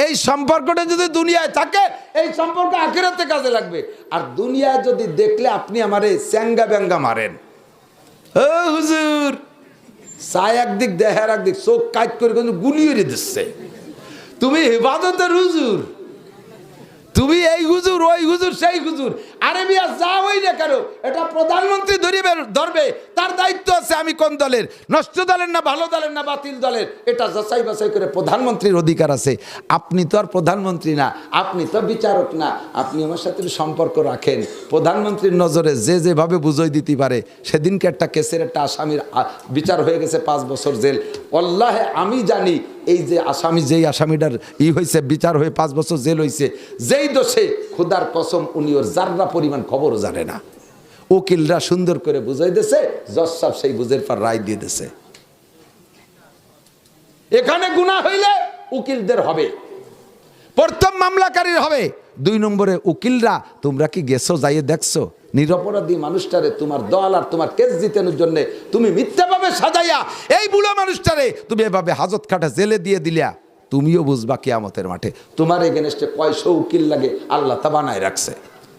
এই সম্পর্কটা যদি দুনিয়ায় থাকে, এই সম্পর্ক আখিরাতে কাজে লাগবে। আর দুনিয়ায় যদি দেখলে আপনি আমারে চ্যাঙ্গা ব্যাঙ্গা মারেন, ও হুজুর চায় একদিক দেহের একদিক, চোখ কাজ করে কিন্তু গুলিয়ে দিচ্ছে, তুমি ইবাদতের হুজুর, তুমি এই হুজুর, ওই হুজুর, সেই হুজুর, আরে মিয়া যা হই না কেন এটা প্রধানমন্ত্রী ধরবে, তার দায়িত্ব আছে আমি কোন দলের, নষ্ট দলের না ভালো দলের না বাতিল দলের, এটা যাচাই বাছাই করে প্রধানমন্ত্রীর অধিকার আছে। আপনি তো আর প্রধানমন্ত্রী না, আপনি তো বিচারক না, আপনি আমার সাথে সম্পর্ক রাখেন। প্রধানমন্ত্রীর নজরে যে যেভাবে বুঝাই দিতে পারে, সেদিনকে একটা কেসের একটা আসামির বিচার হয়ে গেছে 5 বছর জেল। আল্লাহে আমি জানি এই যে আসামি, যেই আসামিটার হয়েছে বিচার হয়ে 5 বছর জেল হয়েছে, যেই দোষে খোদার কসম উনি ওর জাররা পরিমাণ খবরও জানে না। উকিলরা সুন্দর করে বুঝাই দিয়েছে, জজ সাহেব সেই বুঝের পর রায় দিয়ে দিয়েছে। এখানে গুনাহ হইলে উকিলদের হবে, প্রথম মামলাকারীর হবে। 2 নম্বরে উকিলরা, তোমরা কি গেছো যাইয়ে দেখছো নিরপরাধী মানুষটারে তোমার দল আর তোমার কেস জিতানোর জন্য তুমি মিথ্যাভাবে সাজাইয়া এই বুড়ো মানুষটারে তুমি এভাবে হাজত খাটা জেলে দিয়ে দিলা, তুমিও বুঝবা কিয়ামতের মাঠে তোমার এগেনস্টে 100 উকিল লাগে আল্লাহ তা বানায় রাখছে,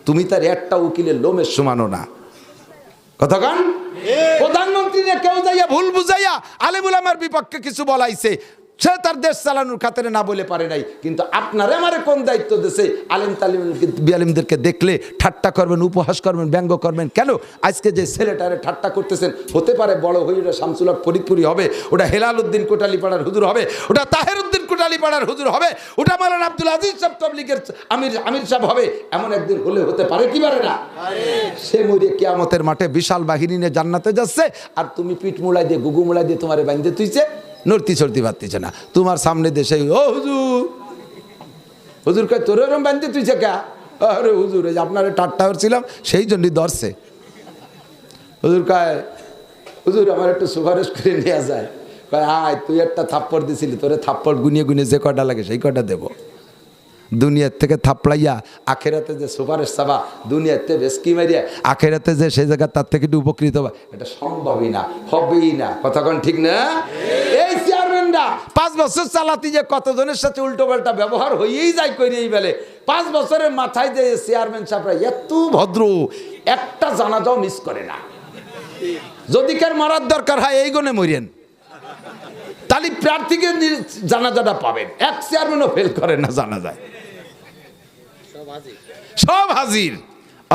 তুমি তার একটা উকিলের লোমের সমানো না। কথা কান প্রধানমন্ত্রীরা কেউ যাইয়া ভুল বুঝাইয়া আলেমুল আমার বিপক্ষে কিছু বলাইছে, সে তার দেশ চালানোর খাতিরে না বলে পারে নাই, কিন্তু আপনারে আমারে কোন দায়িত্ব দিয়েছে? আলেম তালিমদেরকে দেখলে ঠাট্টা করবেন, উপহাস করবেন, ব্যঙ্গ করবেন। কেন আজকে যে ছেলেটারে ঠাট্টা করতেছেন, হতে পারে বড় হয়ে ওটা শামসুল হক ফরিদপুরি হবে, ওটা হেলাল উদ্দিন কোটালীপাড়ার হুজুর হবে, ওটা তাহের উদ্দিন কোটালীপাড়ার হুজুর হবে, ওটা মাওলানা আব্দুল আজিজ সাহেব তবলিগের আমির সাহেব হবে। এমন একদিন হলে হতে পারে কি পারে না? সে মরে কিয়ামতের মাঠে বিশাল বাহিনী নিয়ে জান্নাতে যাচ্ছে, আর তুমি পিঠ মুড়াই দিয়ে গুগু মুড়াই দিয়ে তোমারে বাঁধতে তুইছে, নড়তি চড়তি পারতেছে না তোমার সামনে দেশে। ও হুজুর, হুজুর কয় তোর এরম বাঁধতে তুইছে কে? আরে হুজুর এই যে আপনার ঠাট্টা করছিলাম সেই জন্যই ধরছে। হুজুর কয় হুজুর আমার একটু সুপারিশ করে নেওয়া যায়? কয় আয়, তুই একটা থাপ্পড় দিছিলি, তোরে থাপ্পড় গুনিয়ে গুনিয়ে যে কয়টা লাগে সেই কয়টা দেবো। দুনিয়ার থেকে থাপড়াইয়া আখেরাতে যে সুপারিশ চাবা, দুনিয়াতে বেশকি মারিয়া আখেরাতে যে সেই জায়গা তার থেকে একটু উপকৃত হবা, এটা সম্ভবই না, হবেই না। কথা কোন ঠিক না? এই চেয়ারম্যানরা 5 বছর চালাতে যে কতজনের সাথে উল্টো পাল্টা ব্যবহার হয়েই যায় করিয়েই বেলে। 5 বছরের মাথায় যে চেয়ারম্যান সাহেবরা এত ভদ্র, একটা জানাজাও মিস করে না। যদি কার মারার দরকার হয় এই গনে মরিয়েন, তাহলে প্রার্থীকে জানাজাটা পাবেন। এক চেয়ারম্যানও ফেল করে না, জানা যায় সব হাজির।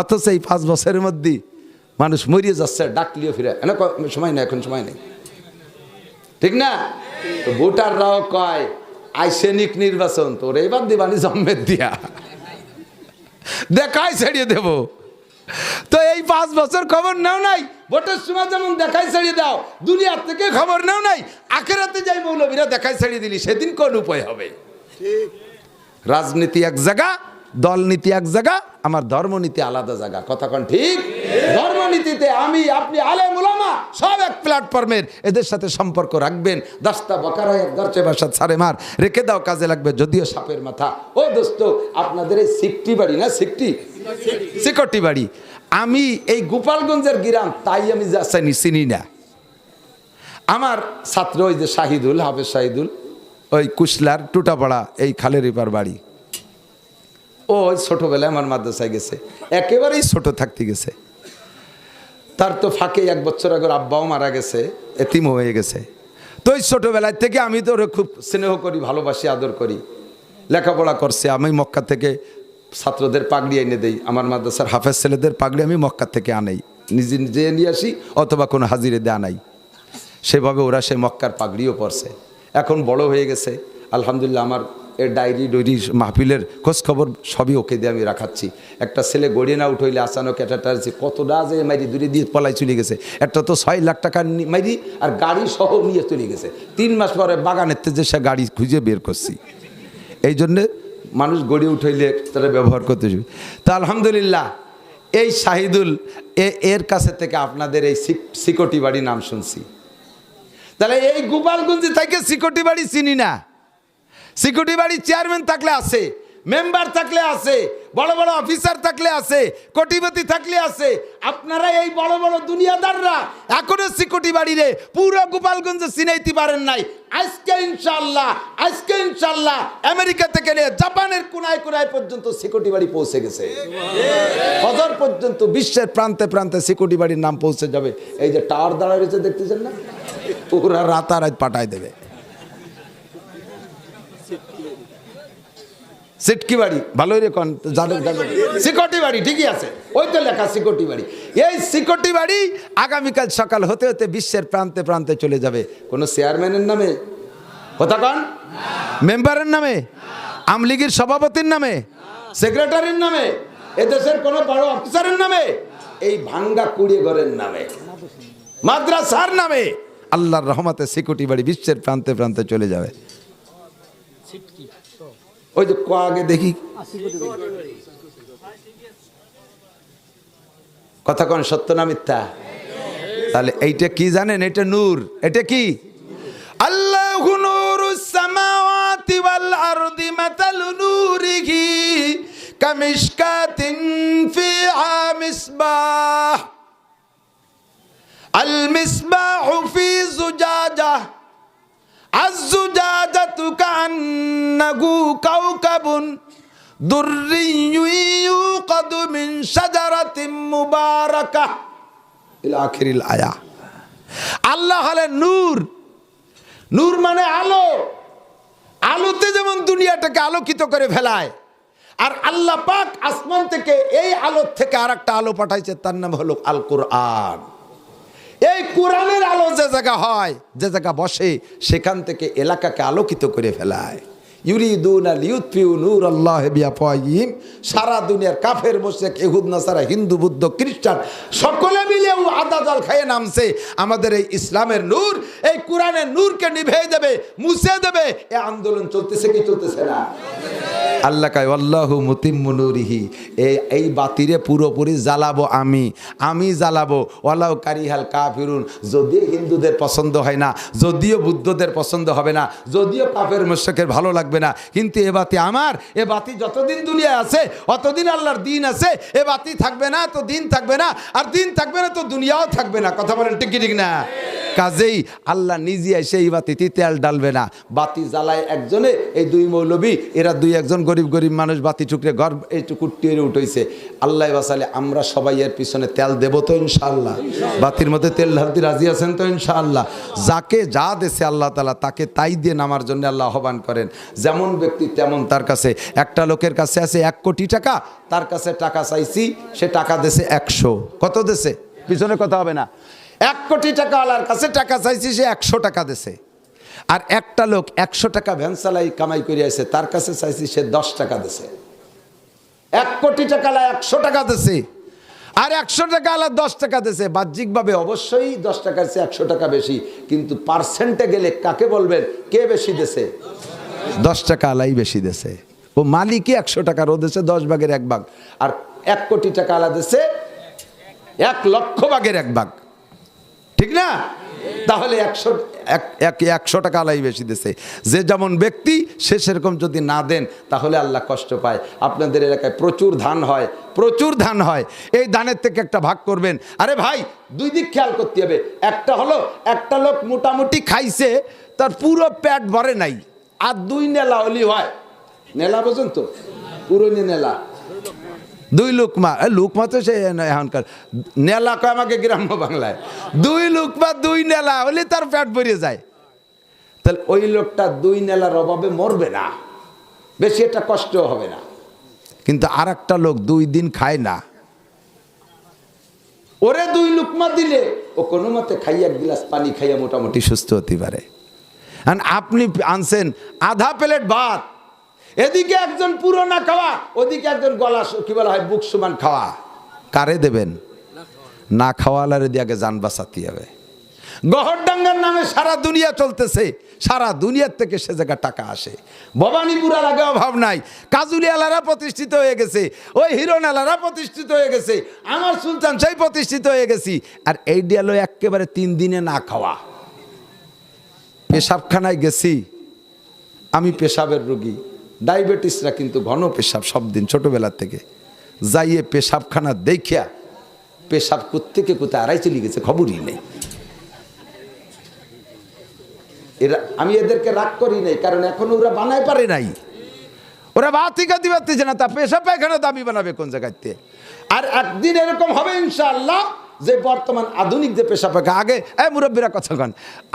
অথচ এই 5 বছরের মধ্যে মানুষ মরিয়ে যাচ্ছে, ডাকলিও ফিরে সময় নেই, এখন সময় নেই, ঠিক না? ভোটাররাও কয় আইসেনিক নির্বাচন, তোর এইবার দিবানি জম্মের দিয়া দেখাই ছেড়িয়ে দেব। তো এই 5 বছর খবর নাও নাই, ভোটের সময় যেমন দেখাই ছেড়িয়ে দাও, দুনিয়ার থেকে খবর নাও নাই, আখেরাতে যাই মৌলবীরা দেখাই ছেড়িয়ে দিলি, সেদিন কোন উপায় হবে? রাজনীতি এক জায়গা, দলনীতি এক জায়গা, আমার ধর্মনীতি আলাদা জায়গা। কথা কোন ঠিক? ধর্মনীতিতে আমি আপনি আলেম উলামা সব এক প্ল্যাটফর্মের, এদের সাথে সম্পর্ক রাখবেন। দাস্তা বকার হয় এক দরচে বাসা ছাড়ে মার, রেখে দাও কাজে লাগবে যদিও সাপের মাথা। ও দোস্ত, আপনাদের এই সিকটি বাড়ি না, সিকটি বাড়ি, আমি এই গোপালগঞ্জের গ্রাম, তাই আমি যাচ্ছি চিনি না। আমার ছাত্র ওই যে শাহিদুল, হাফেজ শাহিদুল, ওই কুশলার টুটাপাড়া এই খালের এপার বাড়ি, ও ওই ছোটোবেলায় আমার মাদ্রাসায় গেছে, একেবারেই ছোট থাকতে গেছে। তার তো ফাঁকে 1 বছর আগে আব্বাও মারা গেছে, এতিম হয়ে গেছে। তো ওই ছোটোবেলায় থেকে আমি তো ওরে খুব স্নেহ করি, ভালোবাসি, আদর করি। লেখাপড়া করছে, আমি মক্কা থেকে ছাত্রদের পাগড়ি এনে দেই, আমার মাদ্রাসার হাফেজ ছেলেদের পাগড়ি আমি মক্কা থেকে আনাই, নিজে নিজে নিয়ে আসি, অথবা কোনো হাজিরে দিয়ে আনাই। সেভাবে ওরা সে মক্কার পাগড়িও পরছে। এখন বড় হয়ে গেছে আলহামদুলিল্লাহ। আমার এর ডায়েরি ডয়েরি মাহফিলের খোঁজখবর সবই ওকে দিয়ে আমি রাখাচ্ছি। একটা ছেলে গড়িয়ে না উঠইলে আচানক একটা কতটা যে মাইরি দূরে দিয়ে পলাই চলে গেছে, একটা তো 6 লাখ টাকা মাইরি আর গাড়ি সহ নিয়ে চলে গেছে। 3 মাস পরে বাগানের যে সে গাড়ি খুঁজে বের করছি। এই জন্যে মানুষ গড়িয়ে উঠাইলে তারা ব্যবহার করতে যাবে। তো আলহামদুলিল্লাহ এই শাহিদুল এর কাছে থেকে আপনাদের এই সিকটি বাড়ি নাম শুনছি। তাহলে এই গোপালগঞ্জে থেকে সিকটি বাড়ি চিনি না। সিকিউরিটি বাড়ি চেয়ারম্যান থাকলে আছে, মেম্বার থাকলে আছে, বড় বড় অফিসার থাকলে আছে, কোটিপতি থাকলে আছে। আপনারা এই বড় বড় দুনিয়াদাররা এখনো সিকিউরিটি বাড়িরে পুরো গোপালগঞ্জে চিনাইতে পারেন নাই। আজকে ইনশাআল্লাহ আমেরিকা থেকে নিয়ে জাপানের কোনায় কোনায় পর্যন্ত সিকিউরিটি বাড়ি পৌঁছে গেছে। ফজর পর্যন্ত বিশ্বের প্রান্তে প্রান্তে সিকিউরিটি বাড়ির নাম পৌঁছে যাবে। এই যে টাওয়ার দাঁড়ায় রয়েছে দেখতেছেন না, পুরা রাতারাত পাঠায় দেবে। সিটকি বাড়ি, ভালোই রে কন, জানেন সিকটি বাড়ি, ঠিকই আছে, ওই তো লেখা সিকটি বাড়ি। এই সিকটি বাড়ি আগামীকাল সকাল হতে হতে বিশ্বের প্রান্তে প্রান্তে চলে যাবে। কোনো চেয়ারম্যানের নামে কথা কন, মেম্বারের নামে, আমলিগের সভাপতির নামে, সেক্রেটারির নামে, এদেশের কোনো বড় অফিসারের নামে, এই ভাঙ্গা কুড়িয়ে ঘরের নামে, মাদ্রাসার নামে আল্লাহর রহমতে সিকটি বাড়ি বিশ্বের প্রান্তে প্রান্তে চলে যাবে। ওই যে আগে দেখি কথা কোন সত্য না মিথ্যা? তাহলে এইটা কি জানেন? এটা নূর। এটা কি? আল্লাহু নূরুস সামাওয়াতি ওয়াল আরদি মাতালু নূরিহি কামিশকাতিন ফিহা মিসবাহ আল মিসবাহু ফি জুজাজাহ আয-জুজাজাতু কান্নাহু কাওকাবুন দুররিয়্যুন ইউকাদু মিন শাজারাতিন মুবারাকাহ ইলা আখিরিল আয়া। আল্লাহ হলেন নূর। নূর মানে আলো। আলোতে যেমন দুনিয়াটাকে আলোকিত করে ফেলায়, আর আল্লাহ পাক আসমান থেকে এই আলোর থেকে আরেকটা আলো পাঠাইছে, তার নাম হলো আল কোরআন। এই কোরআনের আলো যে জায়গা হয়, যে জায়গা বসে, সেখান থেকে এলাকাকে আলোকিত করে ফেলায়। ইউরিদুনা লিউতফিউ নূরাল্লাহি বিআফওয়াহিহিম। সারা দুনিয়ার কাফের, মুশরিক, ইহুদ, নাসারা, হিন্দু, বৌদ্ধ, খ্রিস্টান সকলে মিলে আদা জল খেয়ে নামছে আমাদের এই ইসলামের নূর, এই কোরআনের নূরকে নিভে দেবে, মুছে দেবে। এই আন্দোলন চলতেছে কি চলতেছে না? আল্লাহ কয় আল্লাহু মুতিম্মু নূরিহি, এই বাতিরে পুরোপুরি জ্বালাবো আমি জ্বালাবো। ওয়ালাউ কারিহাল কাফিরুন, যদিও হিন্দুদের পছন্দ হয় না, যদিও বুদ্ধদের পছন্দ হবে না, যদিও কাফের মুশরিকের ভালো লাগবে না, কিন্তু এ বাতি আমার। এ বাতি যতদিন দুনিয়ায় আছে অতদিন আল্লাহর দিন আছে। এ বাতি থাকবে না তো দিন থাকবে না, আর দিন থাকবে না তো দুনিয়াও থাকবে না। কথা বলেন ঠিক কি ঠিক না? কাজেই আল্লাহ নিজে এসে এই বাতিতে তেল ডালবে না। বাতি জ্বালায় একজনে, এই দুই মৌলবী, এরা দুই একজন গরিব গরিব মানুষ বাতি টুকরে ঘর এইটুকু টিয়ে উঠেছে। আল্লাহ বাসালে আমরা সবাই এর পিছনে তেল দেবো তো ইনশাআল্লাহ। বাতির মধ্যে তেল ঢালতে রাজি আছেন তো ইনশাআল্লাহ? যাকে যা দেশে আল্লাহ তাআলা তাকে তাই দিয়ে নামার জন্য আল্লাহ আহ্বান করেন। যেমন ব্যক্তি তেমন তার কাছে। একটা লোকের কাছে আছে 1 কোটি টাকা, তার কাছে টাকা চাইছি, সে টাকা দেশে 100। কত দেশে? পিছনে কথা হবে না। 1 কোটি টাকা আল্লাহর কাছে টাকা চাইছি, সে 100 টাকা দেশে। আর একটা লোক 100 টাকা ভ্যান চালাই কামাই করে আছে, তার কাছে চাইছি, সে 10 টাকা দেশে। 1 কোটি টাকা আল্লাহ 100 টাকা দেশে, আর 100 টাকা আল্লাহ 10 টাকা দেশে। বাহ্যিকভাবে অবশ্যই 10 টাকার চেয়ে 100 টাকা বেশি, কিন্তু পার্সেন্টে গেলে কাকে বলবেন কে বেশি দেশে? 10 টাকা আলাই বেশি দেশে। ও মালিকই 100 টাকার, ও দেশে 10 ভাগের 1 ভাগ। আর 1 কোটি টাকা আলা দেশে 1 লক্ষ ভাগের 1 ভাগ। ঠিক না? তাহলে 100 টাকা আলাই বেশি দেশে। যে যেমন ব্যক্তি সে সেরকম যদি না দেন তাহলে আল্লাহ কষ্ট পায়। আপনাদের এলাকায় প্রচুর ধান হয়, প্রচুর ধান হয়। এই ধানের থেকে একটা ভাগ করবেন। আরে ভাই, 2 দিক খেয়াল করতে হবে। একটা হলো একটা লোক মোটামুটি খাইছে, তার পুরো পেট ভরে নাই, আর 2 নেলা হলি হয়। নেলা বোঝেন তো? পুরনো নেলা, 2 লুকমা। লুকমা তো সে এখনকার নেলা কয় আমাকে গ্রাম্য বাংলায়। 2 লুকমা 2 নেলা হলে তার পেট ভরে যায়। তাহলে ওই লোকটা 2 নেলার অভাবে মরবে না, বেশি একটা কষ্ট হবে না। কিন্তু আর একটা লোক 2 দিন খায় না, ওরে 2 লুকমা দিলে ও কোনো মতে খাইয়া 1 গ্লাস পানি খাইয়া মোটামুটি সুস্থ হতে পারে। আর আপনি আনছেন আধা প্লেট ভাত, এদিকে একজন পুরো না খাওয়া, ওদিকে একজন গলা কি বলা হয় বুক সমান খাওয়া। কারে দেবেন? না খাওয়ালারে দিয়ে আগে জান বাঁচাতে হবে। গহরডাঙ্গার নামে সারা দুনিয়া চলতেছে, সারা দুনিয়ার থেকে সে জায়গা টাকা আসে। ভবানীপুরার আগে অভাব নাই, কাজুলিয়ালারা প্রতিষ্ঠিত হয়ে গেছে, ওই হিরোনালারা প্রতিষ্ঠিত হয়ে গেছে, আমার সুলতান সেই প্রতিষ্ঠিত হয়ে গেছি। আর এই ডিয়ালো একেবারে 3 দিনে না খাওয়া। পেশাবখানায় গেছি আমি, পেশাবের রোগী, ডায়াবেটিসরা কিন্তু ঘন পেশাব সব দিন ছোটবেলার থেকে। যাইয়ে পেশাবখানা দেখিয়া পেশাব কোত্থেকে কোথায় আড়াই চলে গেছে খবরই নেই। এরা, আমি এদেরকে রাগ করি নাই, কারণ এখনো ওরা বানাই পারে নাই। ওরা বাতিকা দিবাতেছে না, তা পেশাব পায়খানা দাবি বানাবে কোন জায়গাতে? আর একদিন এরকম হবে ইনশাআল্লাহ যে বর্তমান আধুনিক যে পেশা পাখা। আগে মুরব্বীরা কথা কন,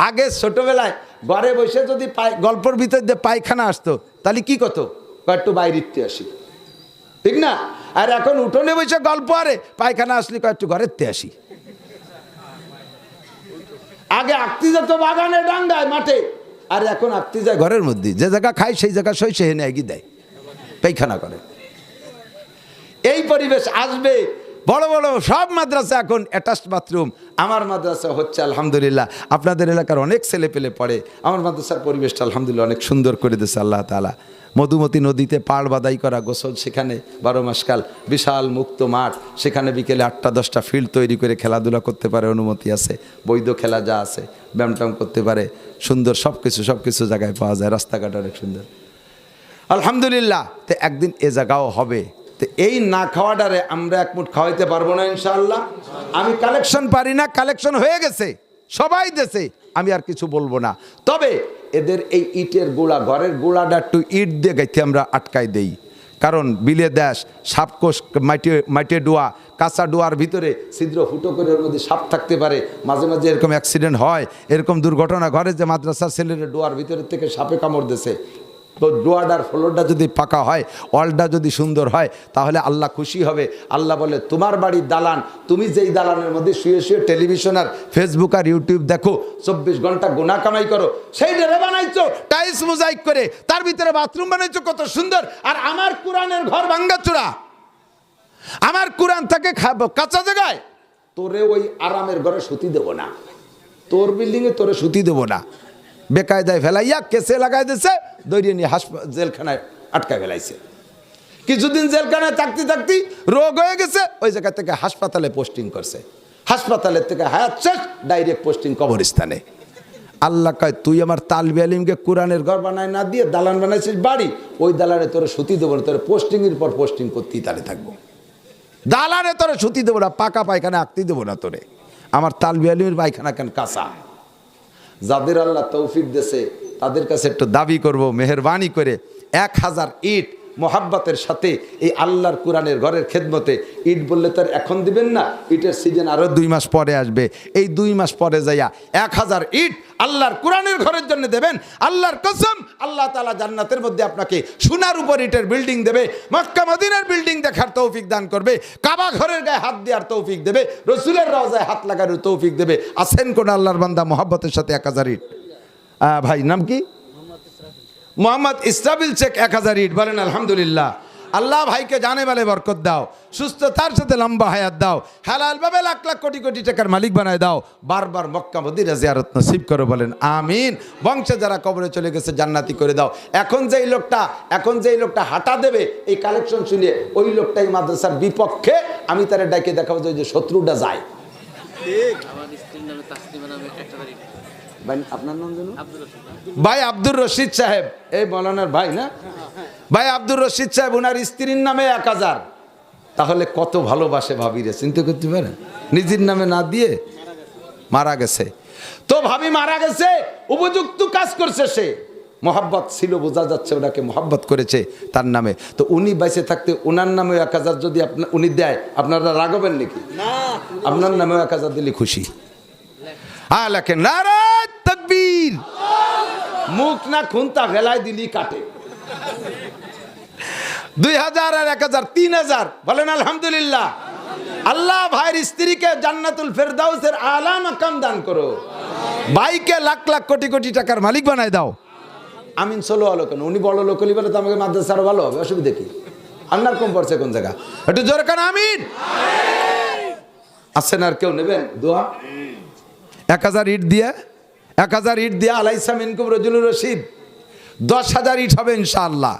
আগে ছোটবেলায় ঘরে বসে যদি গল্পের ভিতর দিয়ে পায়খানা আসতো, তাহলে কি কত? একটু বাইরেতে আসি, ঠিক না? আর এখন উঠোনে বসে গল্প, আরে পায়খানা আসলি একটু ঘরেতে আসি। আগে আঁকতে যেত বাগানে, ডাঙ্গায়, মাঠে, আর এখন আঁকতে যায় ঘরের মধ্যে। যে জায়গা খায় সেই জায়গা সই সে হেনে এগিয়ে দেয়, পায়খানা করে। এই পরিবেশ আসবে। বড় বড় সব মাদ্রাসা এখন অ্যাটাচড বাথরুম। আমার মাদ্রাসা হচ্ছে আলহামদুলিল্লাহ, আপনাদের এলাকার অনেক ছেলে পেলে পড়ে। আমার মাদ্রাসার পরিবেশটা আলহামদুলিল্লাহ অনেক সুন্দর করে দিয়েছে আল্লাহ তাআলা। মধুমতি নদীতে পাড় বাদাই করা, গোসল সেখানে 12 মাসকাল, বিশাল মুক্ত মাঠ, সেখানে বিকেলে 8টা 10টা ফিল্ড তৈরি করে খেলাধুলা করতে পারে, অনুমতি আছে। বৈধ খেলা যা আছে, ব্যায়াম ট্যাম করতে পারে, সুন্দর সব কিছু জায়গায় পাওয়া যায়। রাস্তাঘাট অনেক সুন্দর আলহামদুলিল্লাহ। তো একদিন এ জায়গাও হবে। তো এই না খাওয়াটারে আমরা এক মুঠ খাওয়াইতে পারবো না ইনশাআল্লাহ। আমি কালেকশন পারি না, কালেকশন হয়ে গেছে সবাই দেশে, আমি আর কিছু বলবো না। তবে এদের এই ইটের গোড়া, ঘরের গোড়াটা একটু ইট দিয়ে গাইতে আমরা আটকাই দেই। কারণ বিলে দেশ, সাপকোষ, মাটি ডোয়া, কাঁচা ডোয়ার ভিতরে ছিদ্র ফুটো করে ওর মধ্যে সাপ থাকতে পারে। মাঝে মাঝে এরকম অ্যাক্সিডেন্ট হয়, এরকম দুর্ঘটনা ঘরে যে মাদ্রাসার ছেলেরা ডোয়ার ভিতরের থেকে সাপে কামড় দিয়েছে। তো ডোয়াডার ফ্লোরটা যদি পাকা হয়, ওয়ালটা যদি সুন্দর হয়, তাহলে আল্লাহ খুশি হবে। আল্লাহ বলে, তোমার বাড়ির দালান, তুমি যেই দালানের মধ্যে শুয়ে শুয়ে টেলিভিশন আর ফেসবুক আর ইউটিউব দেখো, 24 ঘন্টা গুনাহ কামাই করো, সেই ডেরে বানাইছো টাইলস মোজাইক করে, তার ভিতরে বাথরুম বানাইছো কত সুন্দর। আর আমার কোরআনের ঘর ভাঙ্গাচোরা, আমার কোরআন থাকে কাঁচা জায়গায়, তোরে ওই আরামের ঘরে সুতি দেবো না, তোর বিল্ডিংয়ে তোরে সুতি দেবো না। বেকায়দায় ফেলাইয়া কেসে লাগাই দিয়েছে, দৌড়িয়ে নিয়ে জেলখানায় আটকায় ফেলাইছে। কিছুদিন জেলখানায় থাকতে থাকতে রোগ হয়ে গেছে, ওই জায়গা থেকে হাসপাতালে পোস্টিং করছে। হাসপাতালের থেকে হায়াত শেষ, ডাইরেক্ট পোস্টিং কবরস্থানে। আল্লাহ কয়, তুই আমার তালবে আলিমকে কোরআনের ঘর বানায় না দিয়ে দালান বানাইছিস বাড়ি, ওই দালানে তোরে সুতি দেবো না, তোর পোস্টিংয়ের পর পোস্টিং করতেই তাহলে থাকবো। দালানে তোরে সুতি দেবো না, পাকা পায়খানা আঁকতে দেবো না তোরে। আমার তালবে আলিমের পায়খানা কেন কাঁচা? যাদের আল্লাহ তৌফিক দেশে তাদের কাছে একটু দাবি করব, মেহরবানি করে 1000 ইট মোহাব্বতের সাথে এই আল্লাহর কোরআনের ঘরের খেদমতে। ইট বললে তার এখন দিবেন না, ইটের সিজন আরও 2 মাস পরে আসবে। এই 2 মাস পরে যাইয়া 1000 ইট আল্লাহর কোরআনের ঘরের জন্য দেবেন। আল্লাহর কসম, আল্লাহ তাআলা জান্নাতের মধ্যে আপনাকে সোনার উপর ইটের বিল্ডিং দেবে, মক্কা মদিনার বিল্ডিং দেখার তৌফিক দান করবে, কাবা ঘরের গায়ে হাত দেওয়ার তৌফিক দেবে, রসুলের রওজায় হাত লাগানোর তৌফিক দেবে। আছেন কোন আল্লাহর বান্দা মোহাব্বতের সাথে 1000 ইট? ভাই নাম কি? মোহাম্মদ ইসরাফিল শেখ 1000 ইট। বলেন আলহামদুলিল্লাহ। আল্লাহ ভাইকে জানে বলে বরকত দাও, সুস্থতার সাথে লম্বা হায়াত দাও, হালাল ভাবে লাখ লাখ কোটি কোটি টাকার মালিক বানায় দাও, বারবার মক্কা মদিনা জিয়ারত নসিব করো। বলেন আমিন। বংশে যারা কবরে চলে গেছে জান্নাতি করে দাও। এখন যেই লোকটা হাঁটা দেবে এই কালেকশন শুনিয়ে, ওই লোকটাই মাদ্রাসার বিপক্ষে। আমি তারে ডাকে দেখাবো যে শত্রুটা যায়। আপনার নাম জানো? ভাই আব্দুর রশিদ সাহেব, এই মৌলানার ভাই না? ভাই আব্দুর রশিদ সাহেব, ওনার স্ত্রীর নামে 1000। তাহলে কত ভালোবাসে ভাবিরে, চিন্তা করতে পারেন? নিজের নামে না দিয়ে মারা গেছে। তো ভাবি মারা গেছে, উপযুক্ত কাজ করছে সে, মোহাব্বত ছিল, বোঝা যাচ্ছে ওনাকে মোহাব্বত করেছে তার নামে। তো উনি বেঁচে থাকতে ওনার নামে 1000 যদি উনি দেয়, আপনারা রাগবেন নাকি? আপনার নামে 1000 দিলে খুশি। লেখেন নারায়ে তাকবীর, মুখ না খুনতা গলায় দিলি কাটে। 2000 আর 1000 3000। বলেন আলহামদুলিল্লাহ। আল্লাহ ভাইয়ের স্ত্রীকে জান্নাতুল ফেরদাউসের আলা মাকাম দান করো, ভাইকে লাখ লাখ কোটি কোটি টাকার মালিক বানায় দাও। আমিন। চলো আলো কেন? উনি বড় লোক হলি বলে তো আমাকে মাদ্রাসা আরো ভালো হবে, অসুবিধা কি? আন্নার কম পড়ছে কোন জায়গা? একটু জোরে কেন আমিন। আসেন আর কেউ নেবেন দোয়া? 1000 ইট দিয়ে 1000 ইট দিয়ে আলাইসা মিনকুম রাজুলুর রশিদ 10,000 ইট হবে ইনশাআল্লাহ।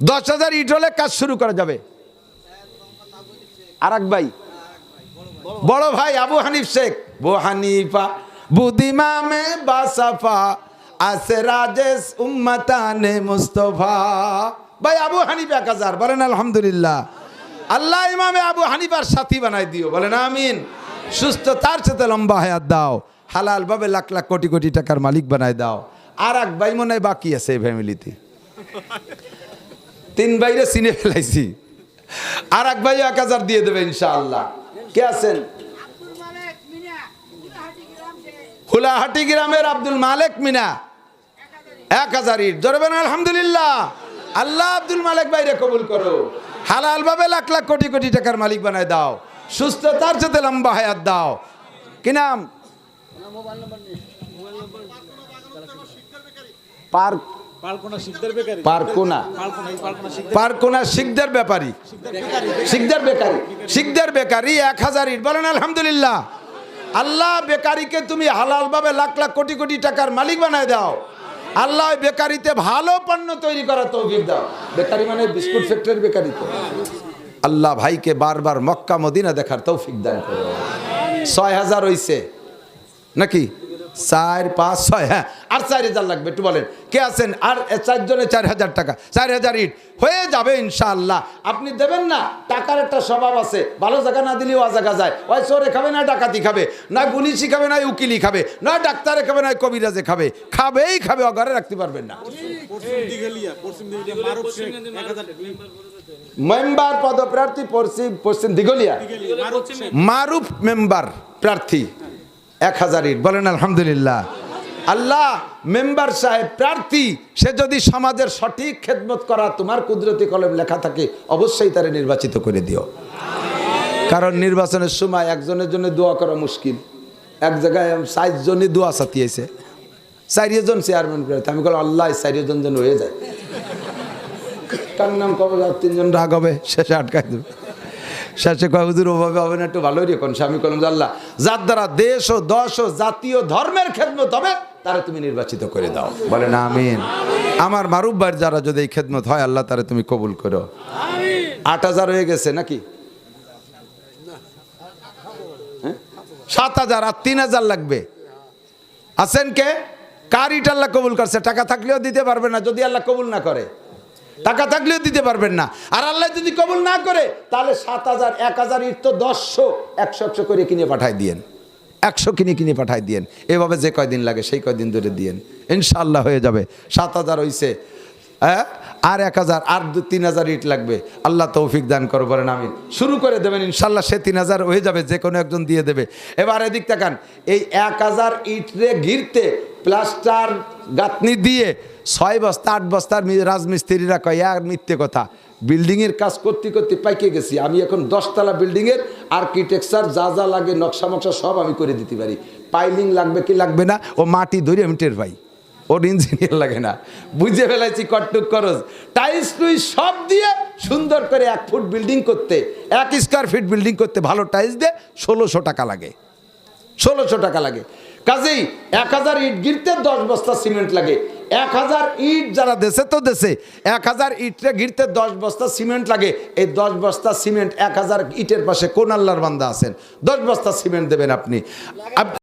10,000 ইট হলে কাজ শুরু করা যাবে। আর এক ভাই, বড় ভাই আবু হানিফ শেখ, বু হানিফা বুদিমামে বাসাফা আসে রাজেশ উম্মতানে মুস্তফা। ভাই আবু হানিফা 1000। বলেন আলহামদুলিল্লাহ। আল্লাহ ইমামে আবু হানিফার সাথী বানাই দিও। বলেন আমিন। সুস্থতার সাথে লম্বা হায়াত দাও, হালাল ভাবে লাখ লাখ কোটি কোটি টাকার মালিক বানায় দাও। আর এক ভাই মনে হয় বাকি আছে এই ফ্যামিলিতে, 3 ভাইরে চিনে ফেলাইছি। আর এক ভাই 1000 দিয়ে দেবে ইনশাআল্লাহ। কে আছেন? হুলাহাটি গ্রামের আব্দুল মালেক মিনা 1000 ইট। জোরে বলেন আলহামদুলিল্লাহ। আল্লাহ আব্দুল মালিক ভাইরে কবুল করো, হালাল ভাবে লাখ লাখ কোটি কোটি টাকার মালিক বানায় দাও, সুস্থতার সাথে লম্বা হায়াত দাও। কি নাম? পারকোনা শিকদার ব্যাপারী, শিকদার বেকারি 1000 ইট বলেন আলহামদুলিল্লাহ। আল্লাহ বেকারিকে তুমি হালাল ভাবে লাখ লাখ কোটি কোটি টাকার মালিক বানায় দাও। আল্লাহ বেকারিতে ভালো পণ্য তৈরি করার তৌফিক দাও। বেকারি মানে বিস্কুট ফ্যাক্টরি বেকারি তো। আল্লাহ ভাইকে বারবার মক্কা মদিনা দেখার তৌফিক দান করো। 6000 হইছে নাকি? 4 5 6, হ্যাঁ আর 4000 লাগবে, একটু বলেন কে আছেন? আর 4 জনে 4000 টাকা, 4000 ইট হয়ে যাবে ইনশাআল্লাহ। আপনি দেবেন না, টাকার একটা স্বভাব আছে, ভালো জায়গা না দিলেও জায়গা যায়। ওই চোরে খাবে না ডাকাতি খাবে, না পুলিশই খাবে না উকিলি খাবে, না ডাক্তারে খাবে না কবিরাজে খাবে, খাবেই খাবে, ঘরে রাখতে পারবেন না। মেম্বার পদপ্রার্থী পশ্চিম দিঘলিয়া মারুফ মেম্বার প্রার্থী 1000 ইট বলেন আলহামদুলিল্লাহ। আল্লাহ মেম্বার সাহেব প্রার্থী, সে যদি সমাজের সঠিক খেদমত করা তোমার কুদরতি কলম লেখা থাকে, অবশ্যই তারে নির্বাচিত করে দিও। কারণ নির্বাচনের সময় একজনের জন্য দোয়া করা মুশকিল। এক জায়গায় 4 জনই দোয়া সাথিয়েছে, 4 জন চেয়ারম্যান প্রার্থী। আমি বললাম আল্লাহ 4 জন যেন হয়ে যায়। কার নাম কবে 3 জন রাগ হবে, শেষে আটকাই দেবে। শেষে কয় হুজুর ওভাবে হবে না, একটু ভালোই রেখুন। স্বামী কলম আল্লাহ যার দ্বারা দেশ ও দশ ও জাতীয় ধর্মের খেদমত হবে তারা তুমি নির্বাচিত করে দাও, বলেন আমিন। আমার মারুফ ভাইয়ের যারা যদি এই খেদমত হয় আল্লাহ তারা তুমি কবুল করো। 8000 হয়ে গেছে নাকি? 7000 আর 3000 লাগবে। আছেন কে? কার ইট আল্লাহ কবুল করছে? টাকা থাকলেও দিতে পারবে না যদি আল্লাহ কবুল না করে, টাকা থাকলেও দিতে পারবেন না। আর আল্লাহ যদি কবুল না করে তাহলে 7000 1000 ইট তো 100 100 করে কিনে পাঠাই দিয়েন, 100 কিনে পাঠাই দিয়েন। এভাবে যে কয়দিন লাগে সেই কয়দিন ধরে দিয়েন, ইনশাআল্লাহ হয়ে যাবে। 7000 হইছে, হ্যাঁ আর 1000 আর 3000 ইট লাগবে। আল্লাহ তৌফিক দান করো, বলেন আমিন। শুরু করে দেবেন ইনশাআল্লাহ, সে 3000 হয়ে যাবে, যে কোনো একজন দিয়ে দেবে। এবার এদিক তাকান, এই 1000 ইট রে ঘিরতে প্লাস্টার গাঁথনি দিয়ে 6 বস্তা 8 বস্তার রাজমিস্ত্রিরা কয় আর মিথ্যে কথা। বিল্ডিংয়ের কাজ করতে করতে পাইকে গেছি আমি, এখন 10 তলা বিল্ডিংয়ের আর্কিটেকচার যা যা লাগে নকশা মকশা সব আমি করে দিতে পারি। পাইলিং লাগবে কি লাগবে না ও মাটি ধরে আমি টের পাই, ওর ইঞ্জিনিয়ার লাগে না। বুঝে ফেলাইছি কটটুক খরচ। টাইলস টুইস সব দিয়ে সুন্দর করে 1 ফুট বিল্ডিং করতে, 1 স্কোয়ার ফিট বিল্ডিং করতে ভালো টাইলস দিয়ে 1600 টাকা লাগে, 1600 টাকা লাগে। কাজেই 1000 ইট গিরতে 10 বস্তা সিমেন্ট লাগে। 1000 ইট যারা দেশে তো দেশে 1000 ইটে গিরতে 10 বস্তা সিমেন্ট লাগে। এই 10 বস্তা সিমেন্ট 1000 ইটের পাশে কোন আল্লাহর বান্দা আছেন? 10 বস্তা সিমেন্ট দেবেন আপনি।